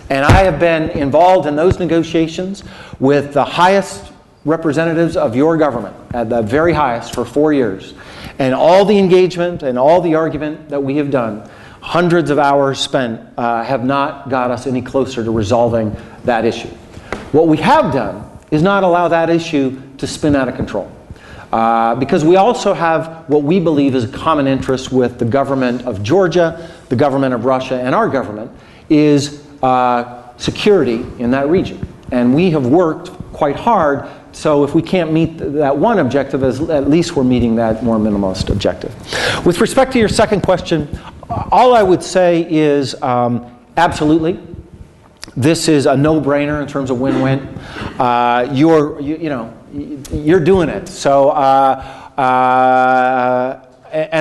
S1: And I have been involved in those negotiations with the highest representatives of your government, at the very highest, for 4 years. And all the engagement and all the argument that we have done, hundreds of hours spent, have not got us any closer to resolving that issue. What we have done is not allow that issue to spin out of control. Because we also have what we believe is a common interest with the government of Georgia, the government of Russia, and our government, is security in that region. And we have worked quite hard, so if we can't meet that one objective, at least we're meeting that more minimalist objective. With respect to your second question, all I would say is absolutely. This is a no-brainer in terms of win-win. You're doing it. So, and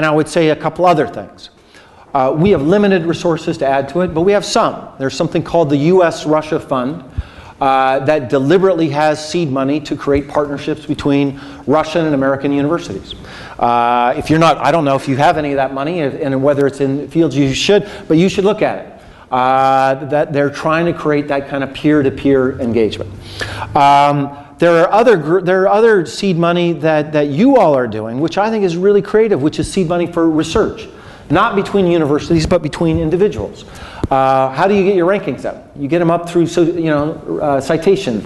S1: I would say a couple other things. We have limited resources to add to it, but we have some. There's something called the U.S.-Russia Fund that deliberately has seed money to create partnerships between Russian and American universities. If you're not, I don't know if you have any of that money and whether it's in fields you should, but you should look at it. That they're trying to create that kind of peer-to-peer engagement. There are other seed money that you all are doing, which I think is really creative, which is seed money for research. Not between universities, but between individuals. How do you get your rankings up? You get them up through citation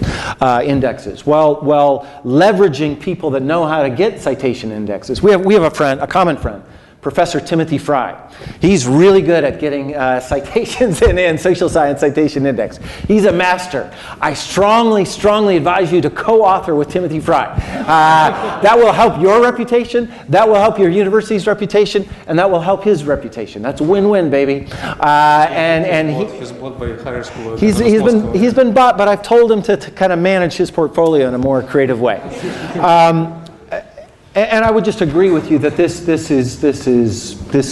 S1: indexes. Well, leveraging people that know how to get citation indexes. We have a friend, a common friend, Professor Timothy Fry. He's really good at getting citations in social science citation index. He's a master. I strongly, strongly advise you to co-author with Timothy Fry. That will help your reputation, that will help your university's reputation, and that will help his reputation. That's a win-win, baby.
S2: He's bought by a higher school.
S1: He's been bought, but I've told him to kind of manage his portfolio in a more creative way. And I would just agree with you that this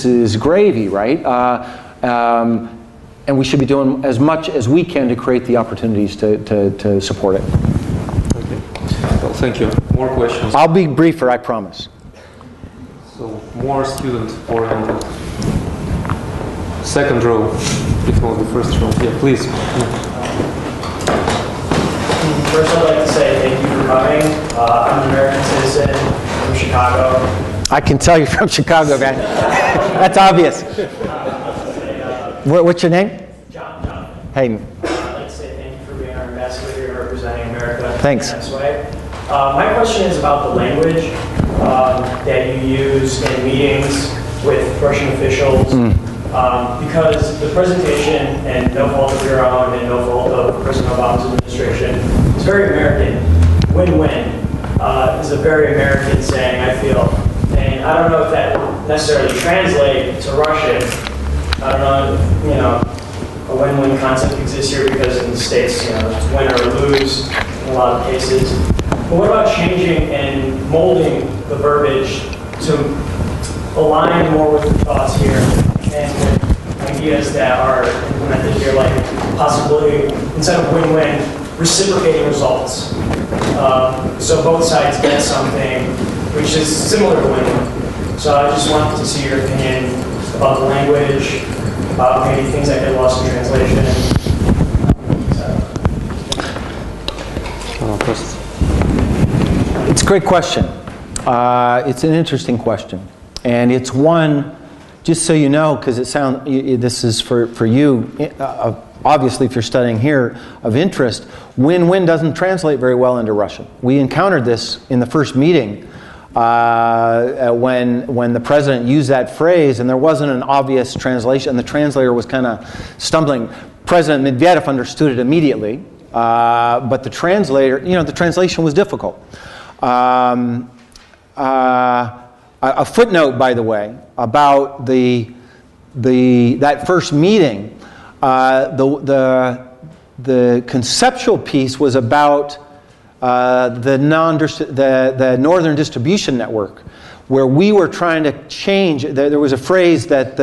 S1: is gravy, right? And we should be doing as much as we can to create the opportunities to support it.
S2: Okay. Well, thank you. More questions?
S1: I'll be briefer, I promise.
S2: So more student-oriented. Second row, if not the first row. Yeah, please.
S4: First, I'd like to say thank you for coming. I'm an American citizen from Chicago.
S1: I can tell you're from Chicago, man. That's obvious. What's your name?
S4: John.
S1: Hayden.
S4: I'd like to say thank you for being our ambassador here and representing America.
S1: Thanks.
S4: In this way. My question is about the language that you use in meetings with Russian officials. Because the presentation, and no fault of your own and no fault of President Obama's administration, is very American. Win-win is a very American saying, I feel. And I don't know if that necessarily translates to Russian. I don't know if, a win-win concept exists here because in the States, it's win or lose in a lot of cases. But what about changing and molding the verbiage to align more with the thoughts here and with ideas that are implemented here, like possibility, instead of win-win, reciprocating results. So both sides get something which is similar to win-win. So I just wanted to see your opinion about the language, about maybe things that get lost in translation.
S1: It's a great question. It's an interesting question. And it's one, just so you know, because this is for you, obviously if you're studying here, of interest, win-win doesn't translate very well into Russian. We encountered this in the first meeting when the president used that phrase and there wasn't an obvious translation and the translator was kind of stumbling. President Medvedev understood it immediately, but the translator, the translation was difficult. A footnote, by the way, about that first meeting, the conceptual piece was about the Northern Distribution Network, where we were trying to change. There was a phrase that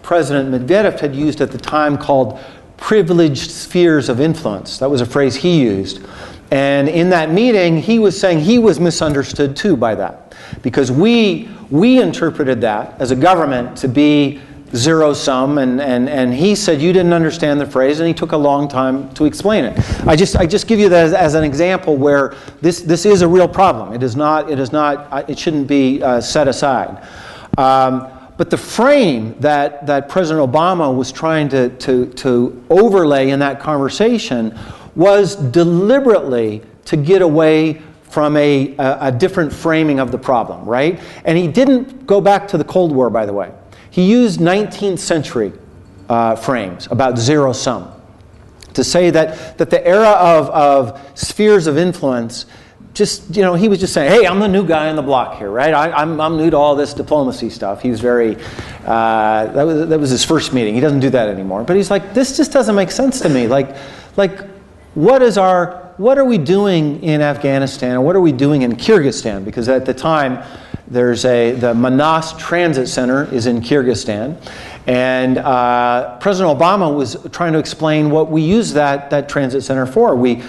S1: President Medvedev had used at the time called privileged spheres of influence. That was a phrase he used. And in that meeting, he was saying he was misunderstood too by that. Because we interpreted that as a government to be zero-sum, and he said you didn't understand the phrase, and he took a long time to explain it. I just give you that as an example where this is a real problem. It shouldn't be set aside. But the frame that President Obama was trying to overlay in that conversation was deliberately to get away from a different framing of the problem, right? And he didn't go back to the Cold War, by the way. He used 19th century frames about zero-sum to say that the era of spheres of influence, he was just saying, hey, I'm the new guy on the block here, right? I'm new to all this diplomacy stuff. He was very, that was his first meeting. He doesn't do that anymore. But he's like, this just doesn't make sense to me. Like what are we doing in Afghanistan, or what are we doing in Kyrgyzstan? Because at the time, the Manas Transit Center is in Kyrgyzstan, and President Obama was trying to explain what we use that transit center for. We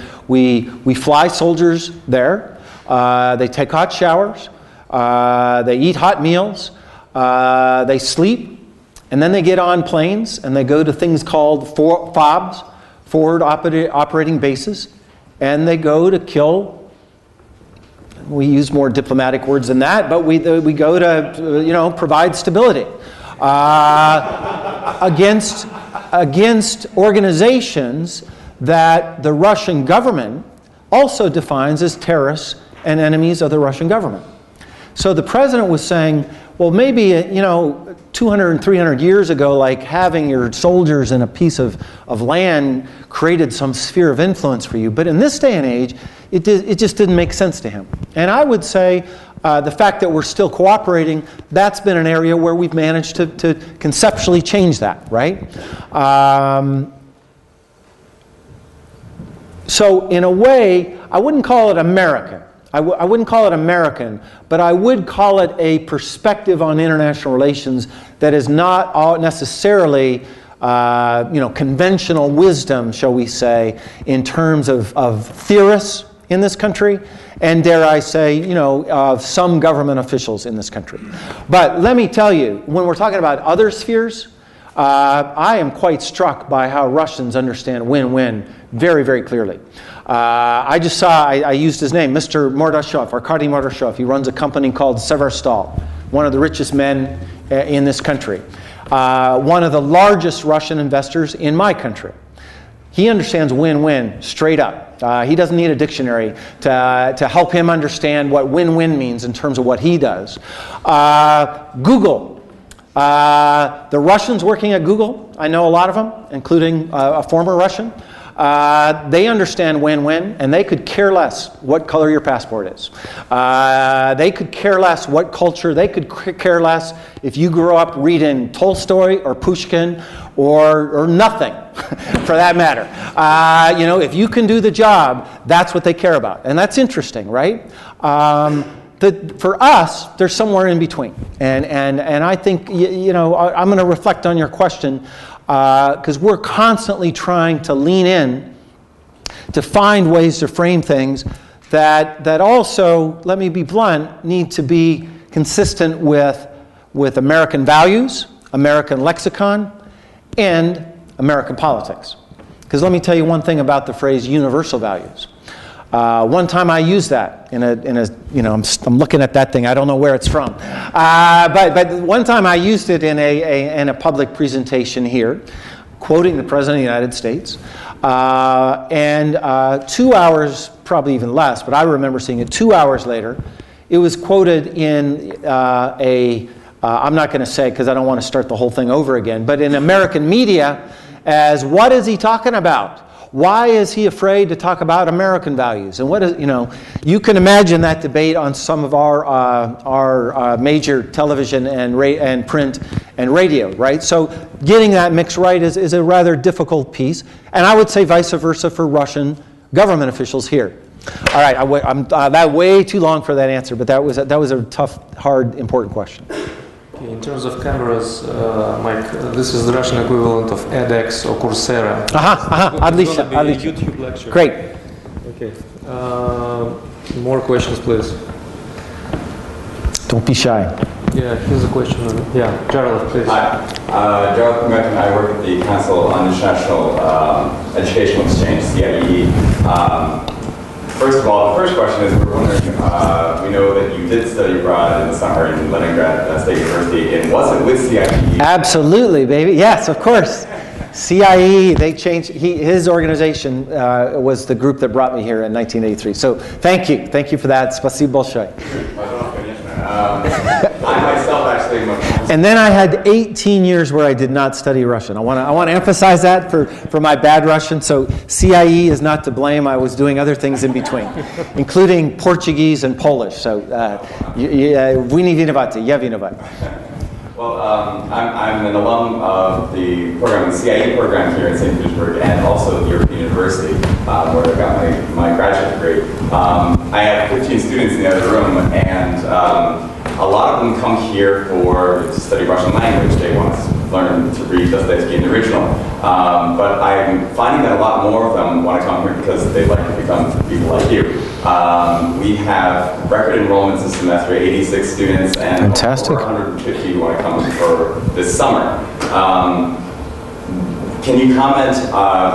S1: fly soldiers there. They take hot showers. They eat hot meals. They sleep, and then they get on planes and they go to things called FOBs, forward operating bases, and they go to kill. We use more diplomatic words than that, but we go to provide stability against organizations that the Russian government also defines as terrorists and enemies of the Russian government. So the president was saying, well, maybe 200 and 300 years ago, like having your soldiers in a piece of land created some sphere of influence for you. But in this day and age, it just didn't make sense to him. And I would say the fact that we're still cooperating, that's been an area where we've managed to conceptually change that, right? So in a way, I wouldn't call it American. I wouldn't call it American, but I would call it a perspective on international relations that is not necessarily conventional wisdom, shall we say, in terms of theorists in this country, and dare I say, of some government officials in this country. But let me tell you, when we're talking about other spheres, I am quite struck by how Russians understand win-win very, very clearly. I just saw, I used his name, Mr. Mordashov, Arkady Mordashov. He runs a company called Severstal, one of the richest men in this country. One of the largest Russian investors in my country. He understands win-win straight up. He doesn't need a dictionary to help him understand what win-win means in terms of what he does. Google. The Russians working at Google, I know a lot of them, including a former Russian. They understand win-win, and they could care less what color your passport is. They could care less what culture. They could care less if you grew up reading Tolstoy or Pushkin or nothing, for that matter. If you can do the job, that's what they care about, and that's interesting, right? For us, there's somewhere in between, and I think I'm going to reflect on your question. Because we're constantly trying to lean in to find ways to frame things that also, let me be blunt, need to be consistent with with American values, American lexicon, and American politics. Because let me tell you one thing about the phrase universal values. One time I used that in a you know, I'm looking at that thing, I don't know where it's from. But one time I used it in a public presentation here, quoting the President of the United States. And 2 hours, probably even less, but I remember seeing it 2 hours later, it was quoted in I'm not going to say because I don't want to start the whole thing over again, but in American media as, what is he talking about? Why is he afraid to talk about American values? And what is, you know, you can imagine that debate on some of our major television and print and radio, right? So getting that mix right is a rather difficult piece. And I would say vice versa for Russian government officials here. All right, I'm that way too long for that answer, but that was a tough, hard, important question.
S2: Okay, in terms of cameras, Mike, this is the Russian equivalent of edX or Coursera.
S1: Отлично, отлично.
S2: YouTube lecture.
S1: Great.
S2: Okay. More questions, please.
S1: Don't be shy.
S2: Yeah, here's a question. Yeah, Gerald, please.
S5: Hi, Gerald and I work at the Council on International Educational Exchange, CIEE. First of all, the first question is, we're wondering, we know that you did study abroad in the summer in Leningrad State University, and was it with CIEE?
S1: Absolutely, baby. Yes, of course. CIEE, they changed, his organization was the group that brought me here in 1983. So thank you for that. Спасибо большое.
S5: I myself actually am a...
S1: And then I had 18 years where I did not study Russian. I want to emphasize that for my bad Russian. So CIE is not to blame. I was doing other things in between, including Portuguese and Polish. So вы не виноваты, я виноват.
S5: Well, I'm an alum of the program, the CIE program here in St. Petersburg, and also the European University, where I got my graduate degree. I have 15 students in the other room, and a lot of them come here to study Russian language. They want to learn to read Dostoevsky in the original. But I'm finding that a lot more of them want to come here because they'd like to become people like you. We have record enrollments this semester, 86 students, and
S1: Fantastic.
S5: over 150 who want to come for this summer. Can you comment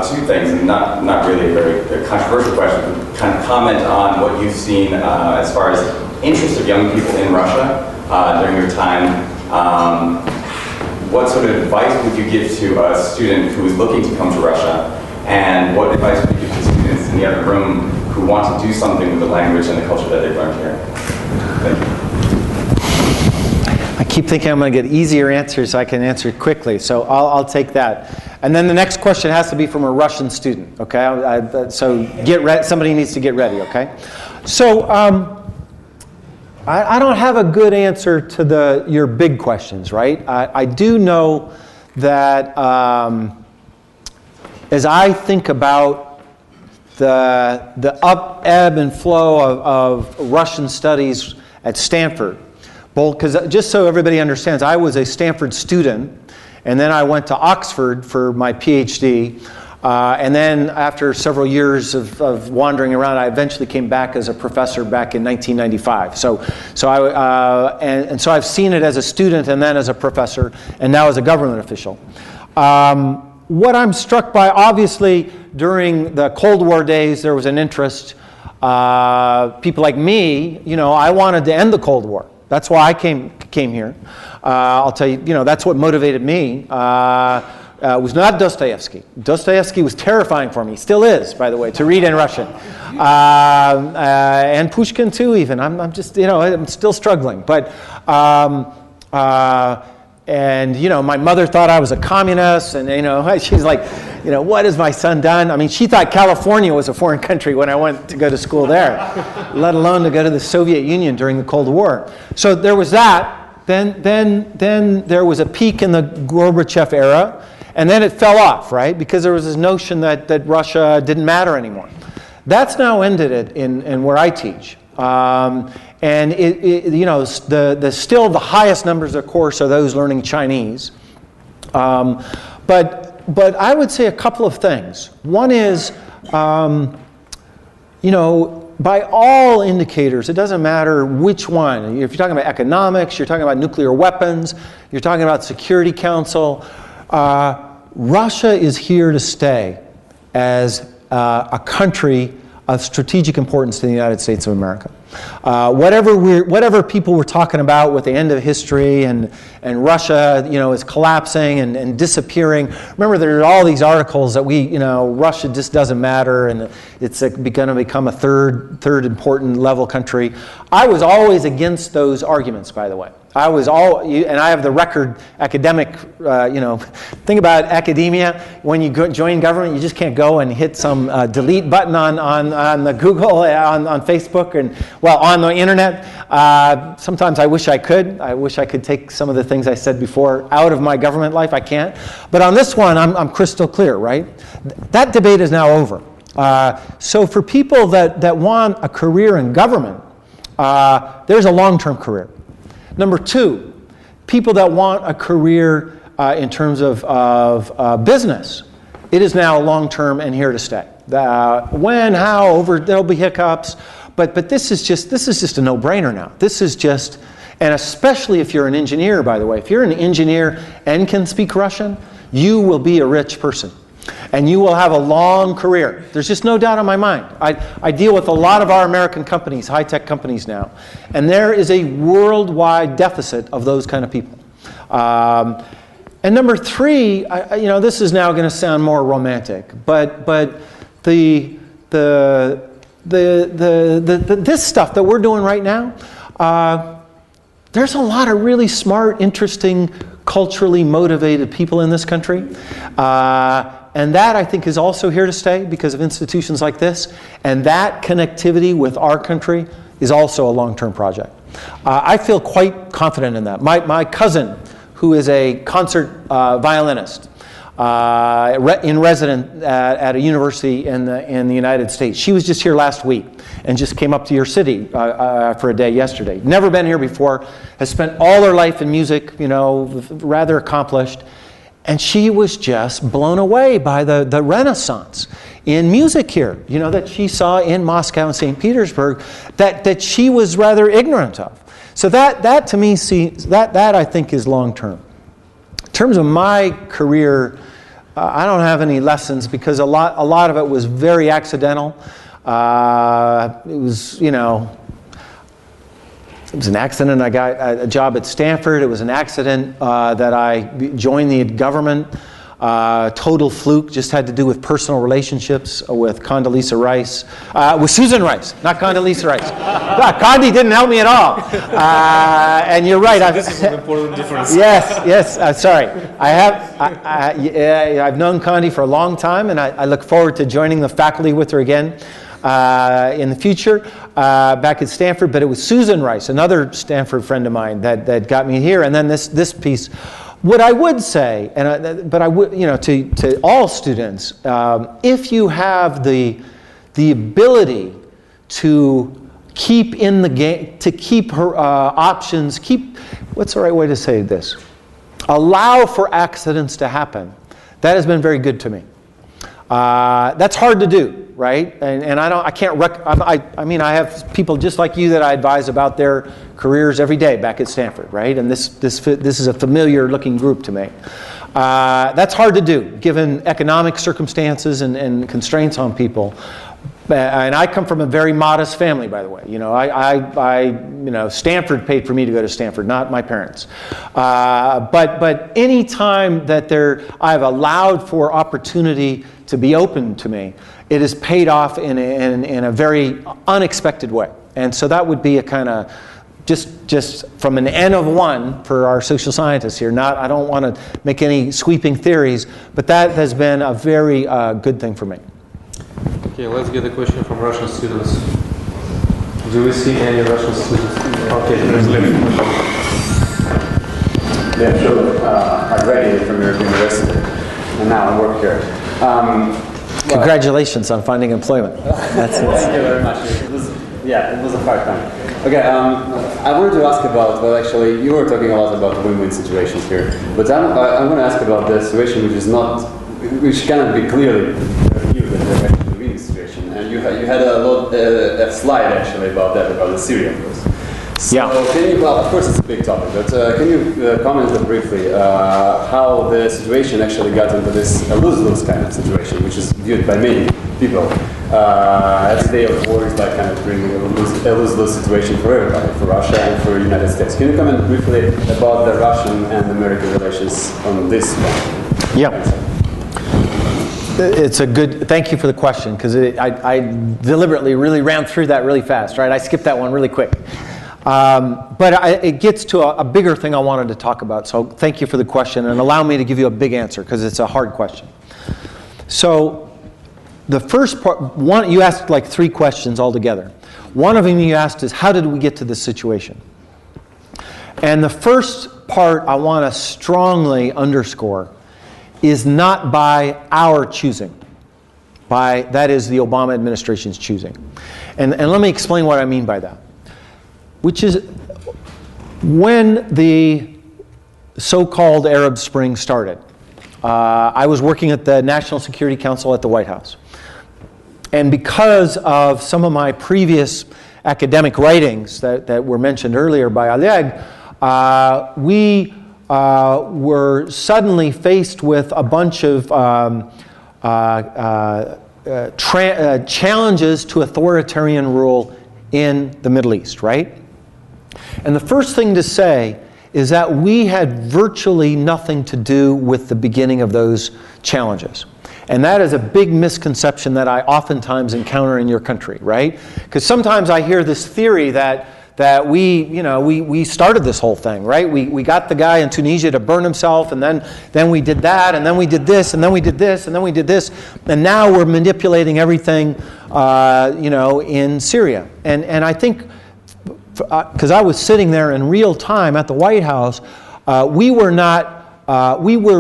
S5: two things, and not really a very controversial question, but kind of comment on what you've seen as far as interest of young people in Russia during your time. What sort of advice would you give to a student who is looking to come to Russia, and what advice would you give to students in the other room who want to do something with the language and the culture that they've learned here? Thank you.
S1: I keep thinking I'm going to get easier answers so I can answer it quickly, so I'll take that. And then the next question has to be from a Russian student, okay? So somebody needs to get ready, okay? So I don't have a good answer to your big questions, right? I do know that as I think about the ebb and flow of Russian studies at Stanford, because just so everybody understands, I was a Stanford student, and then I went to Oxford for my PhD, and then after several years of wandering around, I eventually came back as a professor back in 1995. So I've seen it as a student and then as a professor, and now as a government official. What I'm struck by, obviously, during the Cold War days, there was an interest. People like me, you know, I wanted to end the Cold War. That's why I came here. I'll tell you, you know, that's what motivated me. It was not Dostoevsky. Dostoevsky was terrifying for me. Still is, by the way, to read in Russian. And Pushkin too, even. I'm just, you know, I'm still struggling. But and you know, my mother thought I was a communist, and you know, she's like, you know, what has my son done? I mean, she thought California was a foreign country when I went to go to school there, let alone to go to the Soviet Union during the Cold War. So there was that. Then there was a peak in the Gorbachev era, and then it fell off, right? Because there was this notion that Russia didn't matter anymore. That's now ended in where I teach. And you know, still the highest numbers, of course, are those learning Chinese. But I would say a couple of things. One is, you know, by all indicators, it doesn't matter which one. If you're talking about economics, you're talking about nuclear weapons, you're talking about Security Council, Russia is here to stay as a country of strategic importance to the United States of America. Whatever people were talking about with the end of history and Russia, is collapsing and disappearing. Remember, there are all these articles that Russia just doesn't matter and it's going to become a third important level country. I was always against those arguments, by the way. And I have the record academic, thing about academia. When you join government, you just can't go and hit some delete button on the Google, on Facebook, and on the internet. Sometimes I wish I could. I wish I could take some of the things I said before out of my government life. I can't. But on this one, I'm crystal clear, right? That debate is now over. So for people that want a career in government, there's a long-term career. Number two, people that want a career in terms of business, it is now long-term and here to stay. When, how, there'll be hiccups, but this is just a no-brainer now. This is just, and especially if you're an engineer, by the way, if you're an engineer and can speak Russian, you will be a rich person. And you will have a long career. There's just no doubt in my mind. I deal with a lot of our American companies, high-tech companies now, and there is a worldwide deficit of those kind of people. And number three, this is now going to sound more romantic, but this stuff that we're doing right now, there's a lot of really smart, interesting, culturally motivated people in this country. And that, I think, is also here to stay because of institutions like this. And that connectivity with our country is also a long-term project. I feel quite confident in that. My cousin, who is a concert violinist, in resident at a university in the United States. She was just here last week and just came up to your city for a day yesterday. Never been here before, has spent all her life in music, rather accomplished. And she was just blown away by the Renaissance in music here, that she saw in Moscow and St. Petersburg that she was rather ignorant of. So that to me, that I think is long-term. In terms of my career, I don't have any lessons because a lot of it was very accidental. It was an accident. I got a job at Stanford. It was an accident that I joined the government. Total fluke, just had to do with personal relationships with Condoleezza Rice. With Susan Rice, not Condoleezza Rice. Condi didn't help me at all. And you're right.
S2: This is an important difference.
S1: Yes. Sorry. I've known Condi for a long time, and I look forward to joining the faculty with her again in the future back at Stanford. But it was Susan Rice, another Stanford friend of mine, that got me here. And then this piece. What I would say, but I would, to all students, if you have the ability to keep in the game, to keep her options, what's the right way to say this? Allow for accidents to happen. That has been very good to me. That's hard to do, right? And I have people just like you that I advise about their careers every day back at Stanford, right? And this is a familiar looking group to me. That's hard to do given economic circumstances and constraints on people. And I come from a very modest family, by the way. Stanford paid for me to go to Stanford, not my parents. But any time that I've allowed for opportunity to be open to me, it has paid off in a very unexpected way. And so that would be a kind of just from an N of one for our social scientists here. I don't want to make any sweeping theories, but that has been a very good thing for me.
S2: Okay, let's get a question from Russian students. Do we see any Russian students? Okay, there's Lev.
S6: Yeah, sure. I graduated from European University, and now I work here.
S1: Congratulations on finding employment.
S6: Thank you very much. It was a hard time. Okay, I wanted to ask about, actually, you were talking a lot about win-win situations here, but I want to ask about the situation which cannot be clearly viewed as a winning situation. And you had a lot a slide actually about that, about the Syria first. So
S1: Yeah.
S6: can you, well, of course it's a big topic, but can you comment briefly how the situation actually got into this lose-lose kind of situation, which is viewed by many people as they of war is like kind of bringing a lose-lose situation for everybody, for Russia and for the United States. Can you comment briefly about the Russian and American relations on this one?
S1: Yeah. It's a good, thank you for the question, because I deliberately really ran through that really fast, right? I skipped that one really quick. But it gets to a bigger thing I wanted to talk about. So thank you for the question, and allow me to give you a big answer, because it's a hard question. So the first part, you asked like 3 questions altogether. One of them you asked is, how did we get to this situation? And the first part I want to strongly underscore is not by our choosing. That is the Obama administration's choosing. And let me explain what I mean by that. Which is, when the so-called Arab Spring started, I was working at the National Security Council at the White House. And because of some of my previous academic writings that were mentioned earlier by Oleg, we were suddenly faced with a bunch of challenges to authoritarian rule in the Middle East, right? And the first thing to say is that we had virtually nothing to do with the beginning of those challenges. And that is a big misconception that I oftentimes encounter in your country, right? Because sometimes I hear this theory that we started this whole thing, right? We got the guy in Tunisia to burn himself, and then we did that, and then we did this, and then we did this, and then we did this, and now we're manipulating everything, in Syria. And I think, because I was sitting there in real time at the White House, we were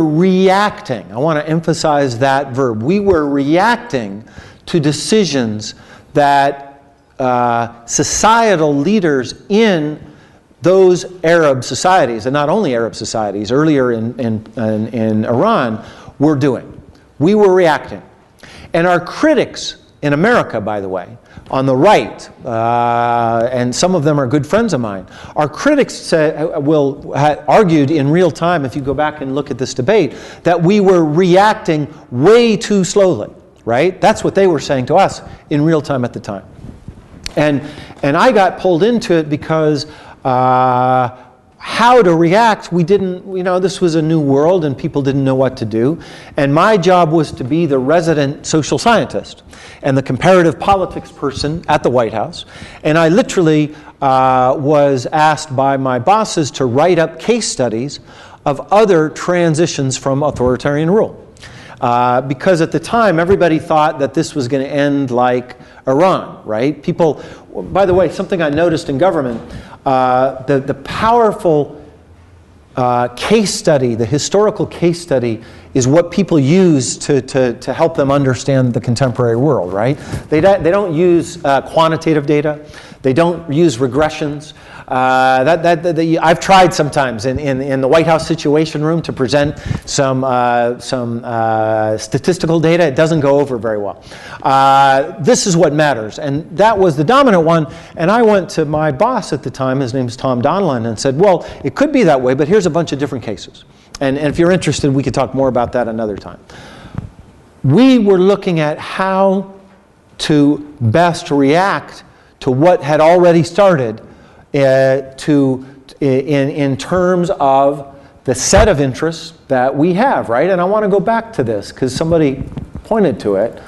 S1: reacting. I want to emphasize that verb. We were reacting to decisions that societal leaders in those Arab societies, and not only Arab societies, earlier in Iran, were doing. We were reacting. And our critics in America, by the way, on the right, and some of them are good friends of mine, our critics argued in real time, if you go back and look at this debate, that we were reacting way too slowly, right? That's what they were saying to us in real time at the time. And I got pulled into it because how to react, we didn't, this was a new world and people didn't know what to do. And my job was to be the resident social scientist and the comparative politics person at the White House. And I literally was asked by my bosses to write up case studies of other transitions from authoritarian rule. Because at the time, everybody thought that this was going to end like Iran, right? People, by the way, something I noticed in government, the powerful case study, the historical case study, is what people use to help them understand the contemporary world, right? They don't use quantitative data. They don't use regressions. I've tried sometimes in the White House Situation Room to present some statistical data. It doesn't go over very well. This is what matters, and that was the dominant one. And I went to my boss at the time, his name's Tom Donlan, and said, well, it could be that way, but here's a bunch of different cases. And if you're interested, we could talk more about that another time. We were looking at how to best react to what had already started in terms of the set of interests that we have, right? And I want to go back to this because somebody pointed to it.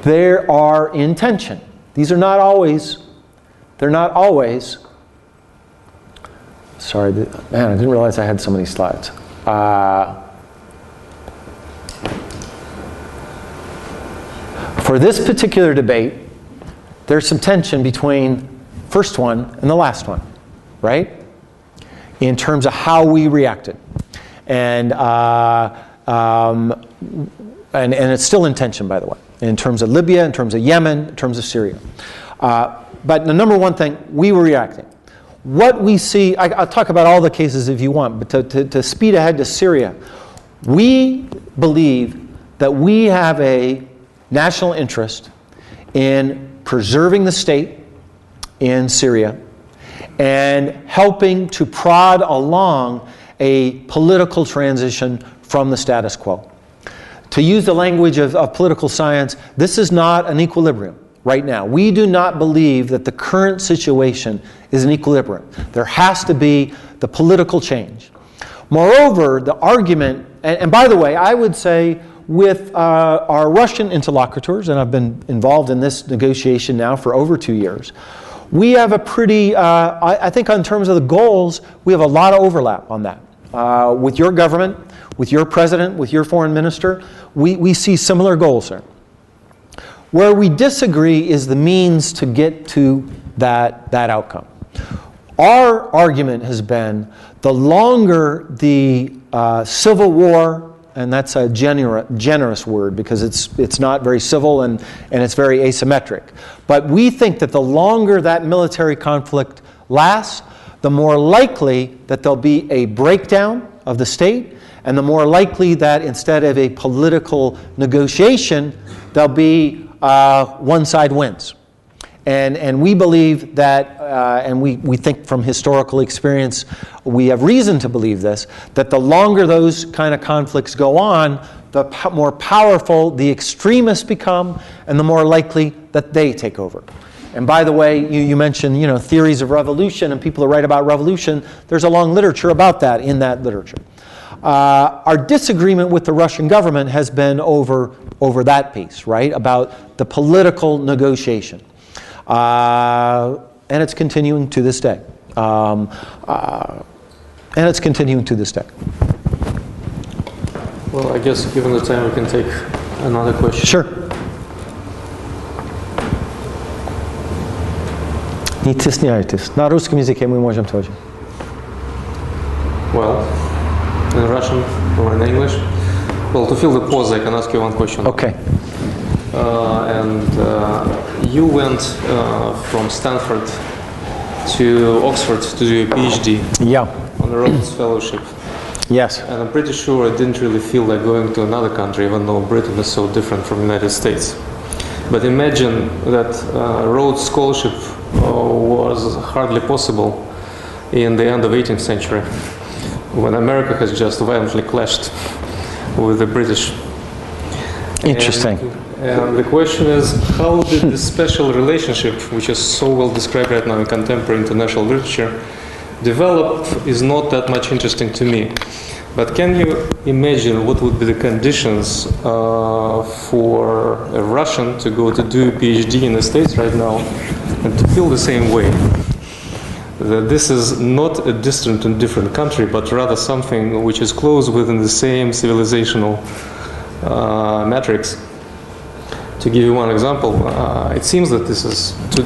S1: There are in tension. These are not always, they're not always, sorry, man, I didn't realize I had so many slides. For this particular debate, there's some tension between first one and the last one, right? In terms of how we reacted. And it's still in tension, by the way, in terms of Libya, in terms of Yemen, in terms of Syria. But the number one thing, we were reacting. What we see, I'll talk about all the cases if you want, but to speed ahead to Syria, we believe that we have a national interest in preserving the state in Syria and helping to prod along a political transition from the status quo. To use the language of political science, this is not an equilibrium right now. We do not believe that the current situation is an equilibrium. There has to be the political change. Moreover, the argument, and by the way, I would say with our Russian interlocutors, and I've been involved in this negotiation now for over 2 years, we have a pretty, I think in terms of the goals, we have a lot of overlap on that. With your government, with your president, with your foreign minister, we see similar goals there. Where we disagree is the means to get to that outcome. Our argument has been the longer the civil war, and that's a generous word because it's not very civil and it's very asymmetric. But we think that the longer that military conflict lasts, the more likely that there'll be a breakdown of the state, and the more likely that instead of a political negotiation, there'll be one side wins. And we believe that, and we think from historical experience, we have reason to believe this, that the longer those kind of conflicts go on, the more powerful the extremists become, and the more likely that they take over. And by the way, you mentioned theories of revolution and people who write about revolution. There's a long literature about that in that literature. Our disagreement with the Russian government has been over that piece, right? About the political negotiation. And it's continuing to this day. And it's continuing to this day.
S2: Well, I guess given the time we can take another question.
S1: Sure. Не стесняйтесь. На русском языке мы можем тоже.
S2: Well, in Russian or in English? Well, to fill the pause, I can ask you one question.
S1: Okay.
S2: You went from Stanford to Oxford to do a PhD.
S1: Yeah.
S2: On a Rhodes Fellowship.
S1: Yes.
S2: And I'm pretty sure I didn't really feel like going to another country, even though Britain is so different from the United States. But imagine that Rhodes Scholarship was hardly possible in the end of 18th century, when America has just violently clashed with the British.
S1: Interesting.
S2: And the question is, how did this special relationship, which is so well described right now in contemporary international literature, develop is not that much interesting to me. But can you imagine what would be the conditions for a Russian to go to do a PhD in the States right now and to feel the same way? That this is not a distant and different country, but rather something which is close within the same civilizational matrix. To give you one example, it seems that this is two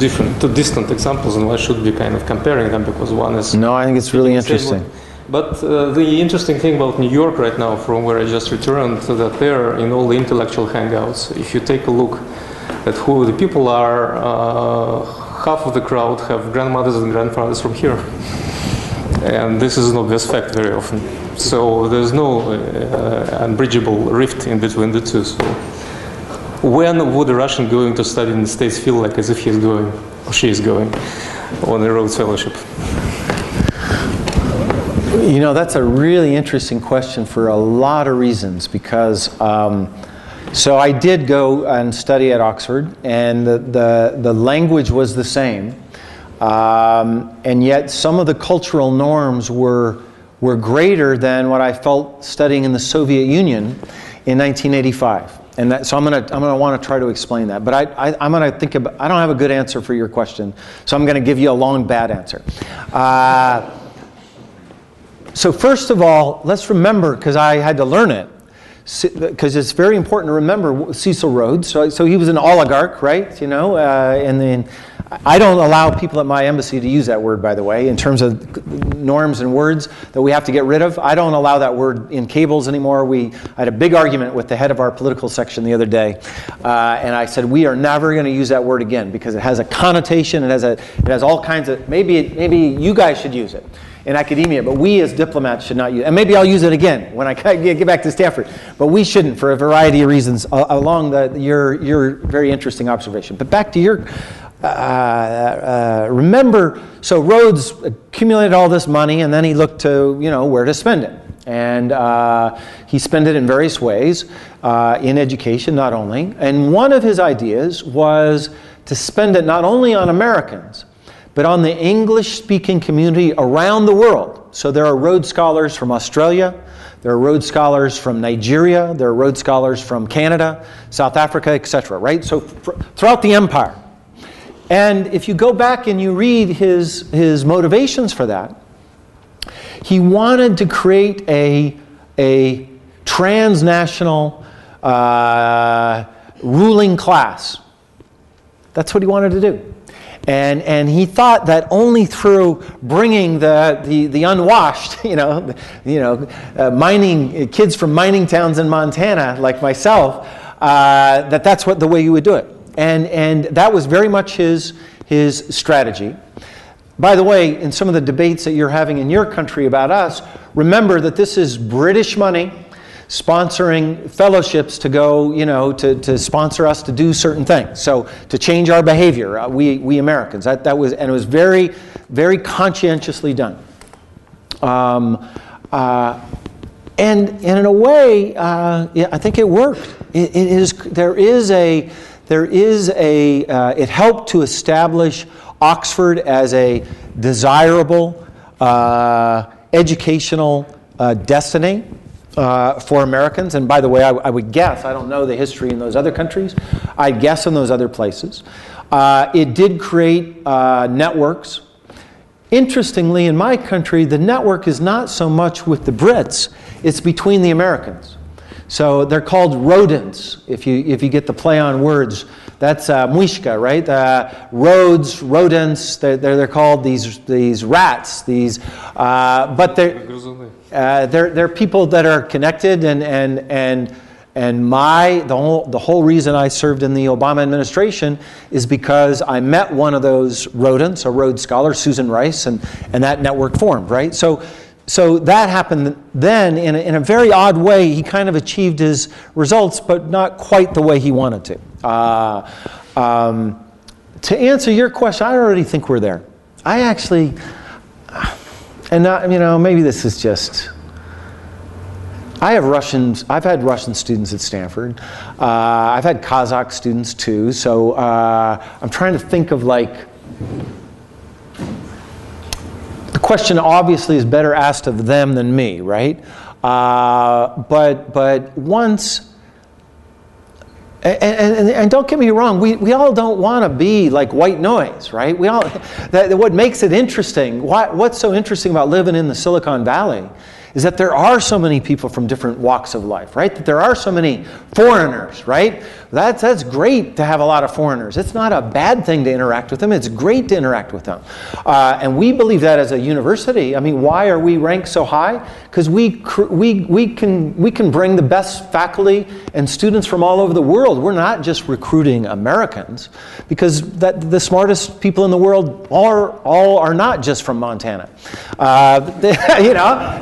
S2: distant examples, and one should be kind of comparing them because one is...
S1: No, I think it's really interesting.
S2: But the interesting thing about New York right now, from where I just returned, that there, in all the intellectual hangouts, if you take a look at who the people are, half of the crowd have grandmothers and grandfathers from here. And this is an obvious fact very often. So there's no unbridgeable rift in between the two. So when would a Russian going to study in the States feel like as if he's going, or she is going, on a Rhodes Fellowship?
S1: You know, that's a really interesting question for a lot of reasons, because so I did go and study at Oxford, and the language was the same, and yet some of the cultural norms were greater than what I felt studying in the Soviet Union in 1985. And that, so I'm gonna want to try to explain that. But I'm gonna think about. I don't have a good answer for your question, so I'm gonna give you a long bad answer. So first of all, let's remember, because I had to learn it, because it's very important to remember Cecil Rhodes. So he was an oligarch, right? You know, and then I don't allow people at my embassy to use that word, by the way, in terms of norms and words that we have to get rid of. I don't allow that word in cables anymore. I had a big argument with the head of our political section the other day, and I said we are never going to use that word again because it has a connotation. It has all kinds of. Maybe you guys should use it. in academia, but we as diplomats should not use it. And maybe I'll use it again when I get back to Stanford. But we shouldn't for a variety of reasons along your very interesting observation. But back to your, remember, so Rhodes accumulated all this money and then he looked to, where to spend it. And he spent it in various ways, in education not only. And one of his ideas was to spend it not only on Americans, but on the English-speaking community around the world. So there are Rhodes Scholars from Australia, there are Rhodes Scholars from Nigeria, there are Rhodes Scholars from Canada, South Africa, etc., right? So throughout the empire. And if you go back and you read his motivations for that, he wanted to create a transnational ruling class. That's what he wanted to do. And he thought that only through bringing the unwashed, mining kids from mining towns in Montana like myself, that's the way you would do it. And that was very much his strategy. By the way, in some of the debates that you're having in your country about us, remember that this is British money sponsoring fellowships to go, to sponsor us to do certain things. So to change our behavior, we Americans. That was, and it was very, very conscientiously done. And in a way, I think it worked. It helped to establish Oxford as a desirable educational destiny for Americans. And by the way, I would guess, I don't know the history in those other countries, I'd guess in those other places. It did create networks. Interestingly, in my country, the network is not so much with the Brits, it's between the Americans. So they're called rodents, if you get the play on words. That's muishka, right? Roads, rodents. They're called these rats. But they're people that are connected, and the whole reason I served in the Obama administration is because I met one of those rodents, a Rhodes Scholar, Susan Rice, and that network formed, right? So that happened then in a very odd way. He kind of achieved his results, but not quite the way he wanted to. To answer your question, I already think we're there. I actually, and not, maybe this is just, I've had Russian students at Stanford. I've had Kazakh students too. So I'm trying to think of the question obviously is better asked of them than me, right? But once, and don't get me wrong, we all don't want to be like white noise, right? What makes it interesting, what's so interesting about living in the Silicon Valley is that there are so many people from different walks of life, right? That there are so many foreigners, right? That's great to have a lot of foreigners. It's not a bad thing to interact with them. It's great to interact with them. And we believe that as a university. I mean, why are we ranked so high? Because we can bring the best faculty and students from all over the world. We're not just recruiting Americans, because the smartest people in the world all are not just from Montana.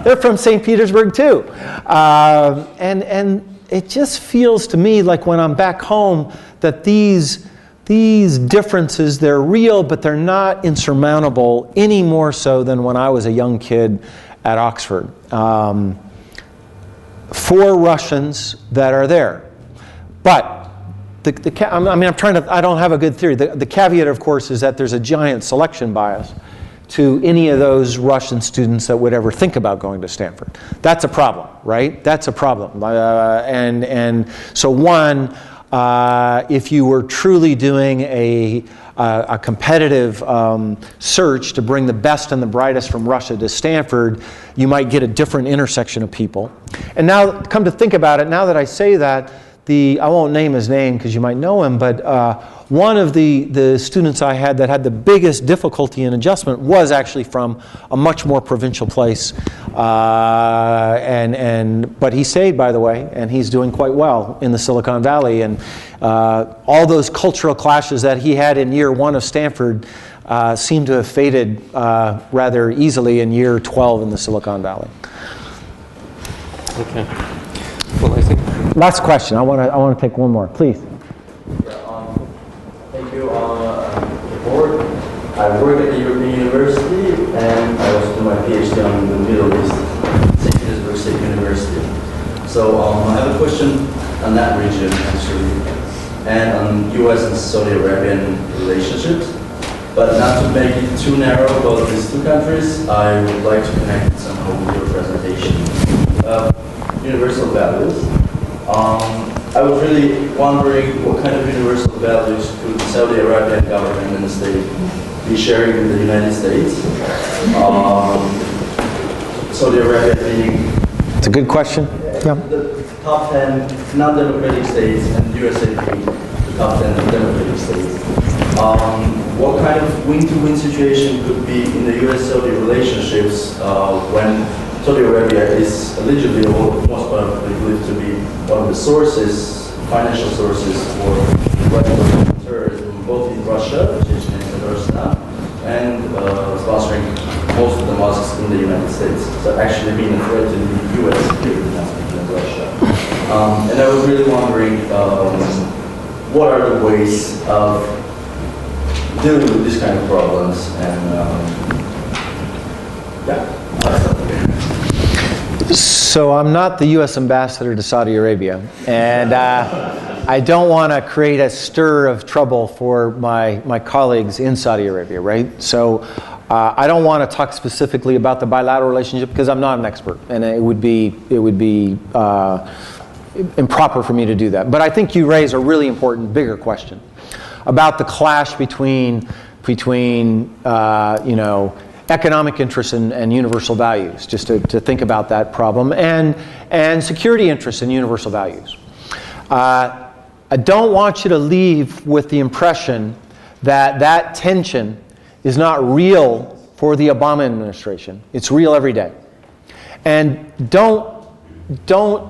S1: They're from St. Petersburg too. And it just feels to me like when I'm back home that these differences, they're real, but they're not insurmountable any more so than when I was a young kid at Oxford. 4 Russians that are there. But I don't have a good theory. The caveat, of course, is that there's a giant selection bias to any of those Russian students that would ever think about going to Stanford. That's a problem, right? That's a problem. And so one, if you were truly doing a competitive search to bring the best and the brightest from Russia to Stanford, you might get a different intersection of people. And now, come to think about it, now that I say that, I won't name his name because you might know him, but one of the students I had that had the biggest difficulty in adjustment was actually from a much more provincial place. But he stayed, by the way, and he's doing quite well in the Silicon Valley. And all those cultural clashes that he had in year 1 of Stanford, seem to have faded rather easily in year 12 in the Silicon Valley.
S2: Okay. Well, I think.
S1: Last question. I want to take one more, please.
S7: Thank you. The board. I work at the European University, and I also do my PhD on the Middle East, St. Petersburg State University. So I have a question on that region, actually, and on U.S. and Saudi Arabian relationships. But not to make it too narrow about these two countries, I would like to connect it somehow with your presentation. Universal values. I was really wondering what kind of universal values could the Saudi Arabian government and the state be sharing with the United States? Saudi Arabia being...
S1: It's a good question. Yeah.
S7: The top 10 non-democratic states and USA being the top 10 democratic states. What kind of win-to-win situation could be in the US-Saudi relationships when Saudi Arabia is allegedly, or most probably believed to be one of the sources, financial sources for radical terrorism, both in Russia, and sponsoring most of the mosques in the United States. So actually being a threat to the U.S. security, not speaking of Russia. And I was really wondering, what are the ways of dealing with these kind of problems? And yeah, that's something.
S1: So I'm not the U.S. ambassador to Saudi Arabia, and I don't want to create a stir of trouble for my colleagues in Saudi Arabia, right? So I don't want to talk specifically about the bilateral relationship because I'm not an expert, and it would be improper for me to do that. But I think you raise a really important, bigger question about the clash between you know, economic interests and universal values, just to think about that problem, and security interests and universal values. I don't want you to leave with the impression that that tension is not real for the Obama administration. It's real every day. And don't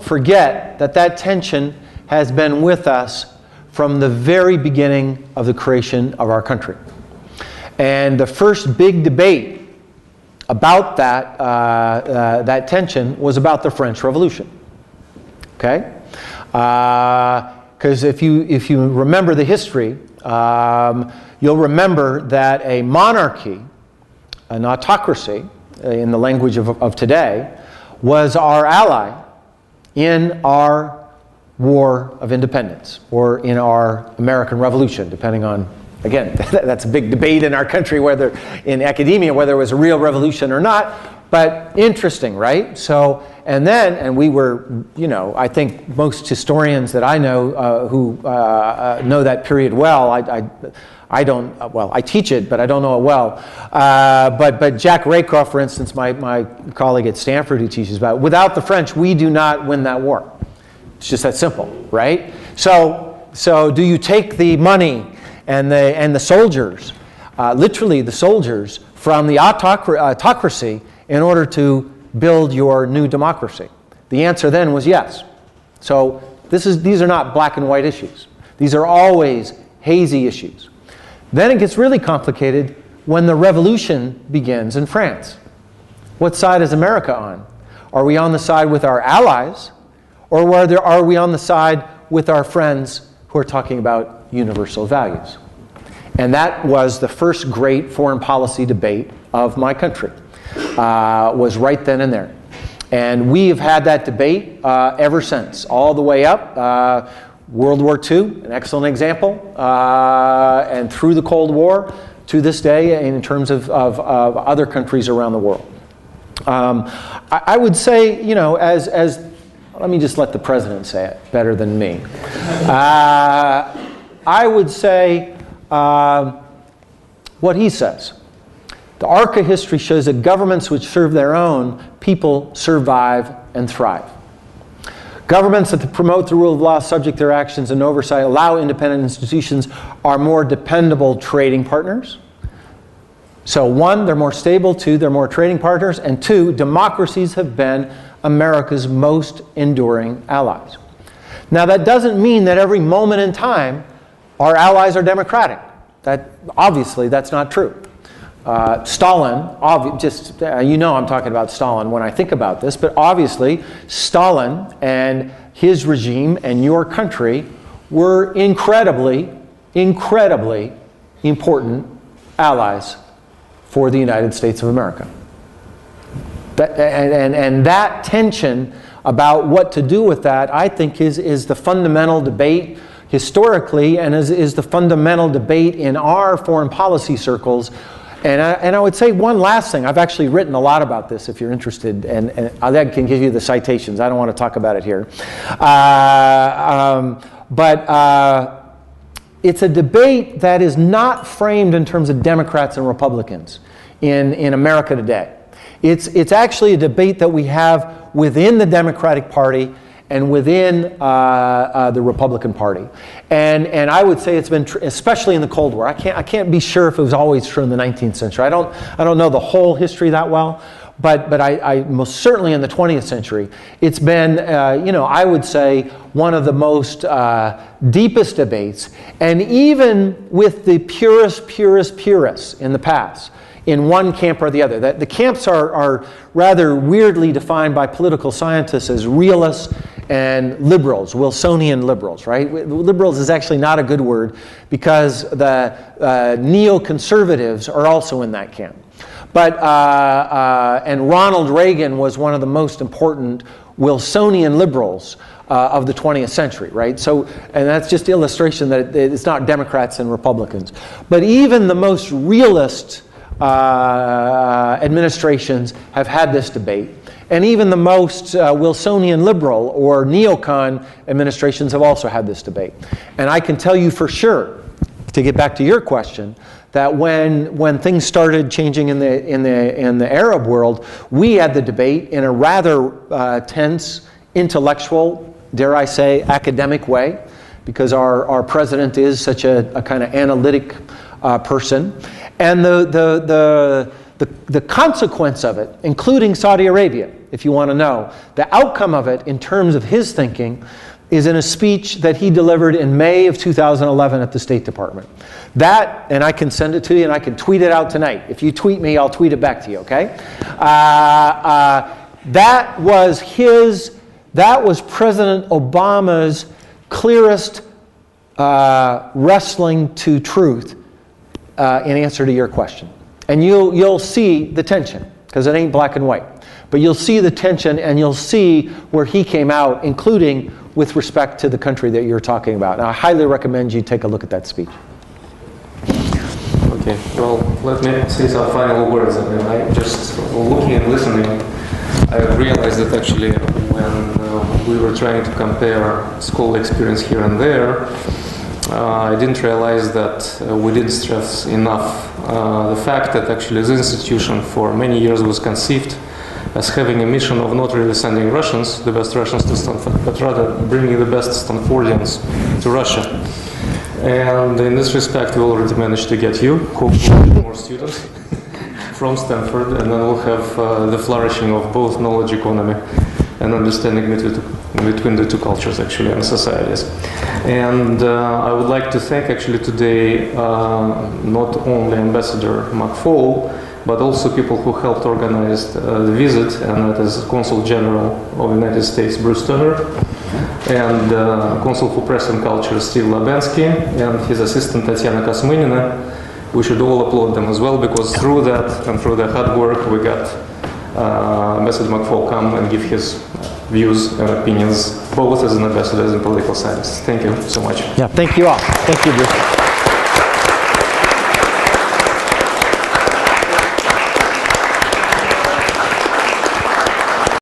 S1: forget that that tension has been with us from the very beginning of the creation of our country. And the first big debate about that tension was about the French Revolution. Okay? Because if you remember the history, you'll remember that a monarchy, an autocracy, in the language of today, was our ally in our War of Independence, or in our American Revolution, depending on, again, that's a big debate in our country, whether in academia, whether it was a real revolution or not, but interesting, right? So, and we were, you know, I think most historians that I know who know that period well, I don't, well, I teach it, but I don't know it well. But Jack Rakoff, for instance, my colleague at Stanford who teaches about it, without the French, we do not win that war. It's just that simple, right? So do you take the money and the soldiers, literally the soldiers, from the autocracy in order to build your new democracy? The answer then was yes. So these are not black and white issues. These are always hazy issues. Then it gets really complicated when the revolution begins in France. What side is America on? Are we on the side with our allies, or are we on the side with our friends who are talking about universal values? And that was the first great foreign policy debate of my country, was right then and there. And we have had that debate ever since, all the way up. World War II, an excellent example, and through the Cold War to this day in terms of other countries around the world. I would say, you know, as let me just let the president say it better than me. I would say what he says. The arc of history shows that governments which serve their own people survive and thrive. Governments that promote the rule of law, subject their actions and oversight, allow independent institutions, are more dependable trading partners. So one, they're more stable. Two, they're more trading partners. And two, democracies have been America's most enduring allies. Now that doesn't mean that every moment in time our allies are democratic. Obviously that's not true. Stalin, you know I'm talking about Stalin when I think about this, but obviously Stalin and his regime and your country were incredibly, incredibly important allies for the United States of America. And that tension about what to do with that, I think, is the fundamental debate historically, and is the fundamental debate in our foreign policy circles. And I would say one last thing. I've actually written a lot about this, if you're interested, and I can give you the citations. I don't want to talk about it here. It's a debate that is not framed in terms of Democrats and Republicans in America today. It's actually a debate that we have within the Democratic Party and within the Republican Party. And I would say it's been, especially in the Cold War. I can't be sure if it was always true in the 19th century. I don't know the whole history that well, but I most certainly in the 20th century, it's been, I would say, one of the most deepest debates. And even with the purists in the past, in one camp or the other. The camps are rather weirdly defined by political scientists as realists and liberals, Wilsonian liberals, right? Liberals is actually not a good word because the neoconservatives are also in that camp. But, and Ronald Reagan was one of the most important Wilsonian liberals of the 20th century, right? So, and that's just illustration that it's not Democrats and Republicans. But even the most realist administrations have had this debate. And even the most Wilsonian liberal or neocon administrations have also had this debate. And I can tell you for sure, to get back to your question, that when things started changing in the Arab world, we had the debate in a rather tense, intellectual, dare I say, academic way, because our president is such a kind of analytic person. And the consequence of it, including Saudi Arabia, if you want to know, the outcome of it in terms of his thinking is in a speech that he delivered in May of 2011 at the State Department. That, and I can send it to you and I can tweet it out tonight. If you tweet me, I'll tweet it back to you, okay? That was President Obama's clearest wrestling to truth in answer to your question. And you'll see the tension, because it ain't black and white. But you'll see the tension and you'll see where he came out, including with respect to the country that you're talking about. And I highly recommend you take a look at that speech.
S2: Okay, well, let me say some final words. I mean, I just looking and listening, I realized that actually when we were trying to compare school experience here and there, I didn't realize that we didn't stress enough the fact that actually this institution for many years was conceived as having a mission of not really sending Russians, the best Russians to Stanford, but rather bringing the best Stanfordians to Russia. And in this respect, we already managed to get you, hopefully more students from Stanford, and then we'll have the flourishing of both knowledge economy and understanding between the two cultures actually and societies. And I would like to thank actually today not only Ambassador Macfol, but also people who helped organize the visit, and that is Consul General of the United States, Brüs Ternner, and Consul for Press and Culture, Steve Labensky, and his assistant, Tatiana Kosmynina. We should all applaud them as well, because through that and through their hard work, we got Ambassador Macfol come and give his views and opinions, both as an ambassador and political scientist. Thank you so much.
S1: Yeah, thank you all. Thank you, Bruce.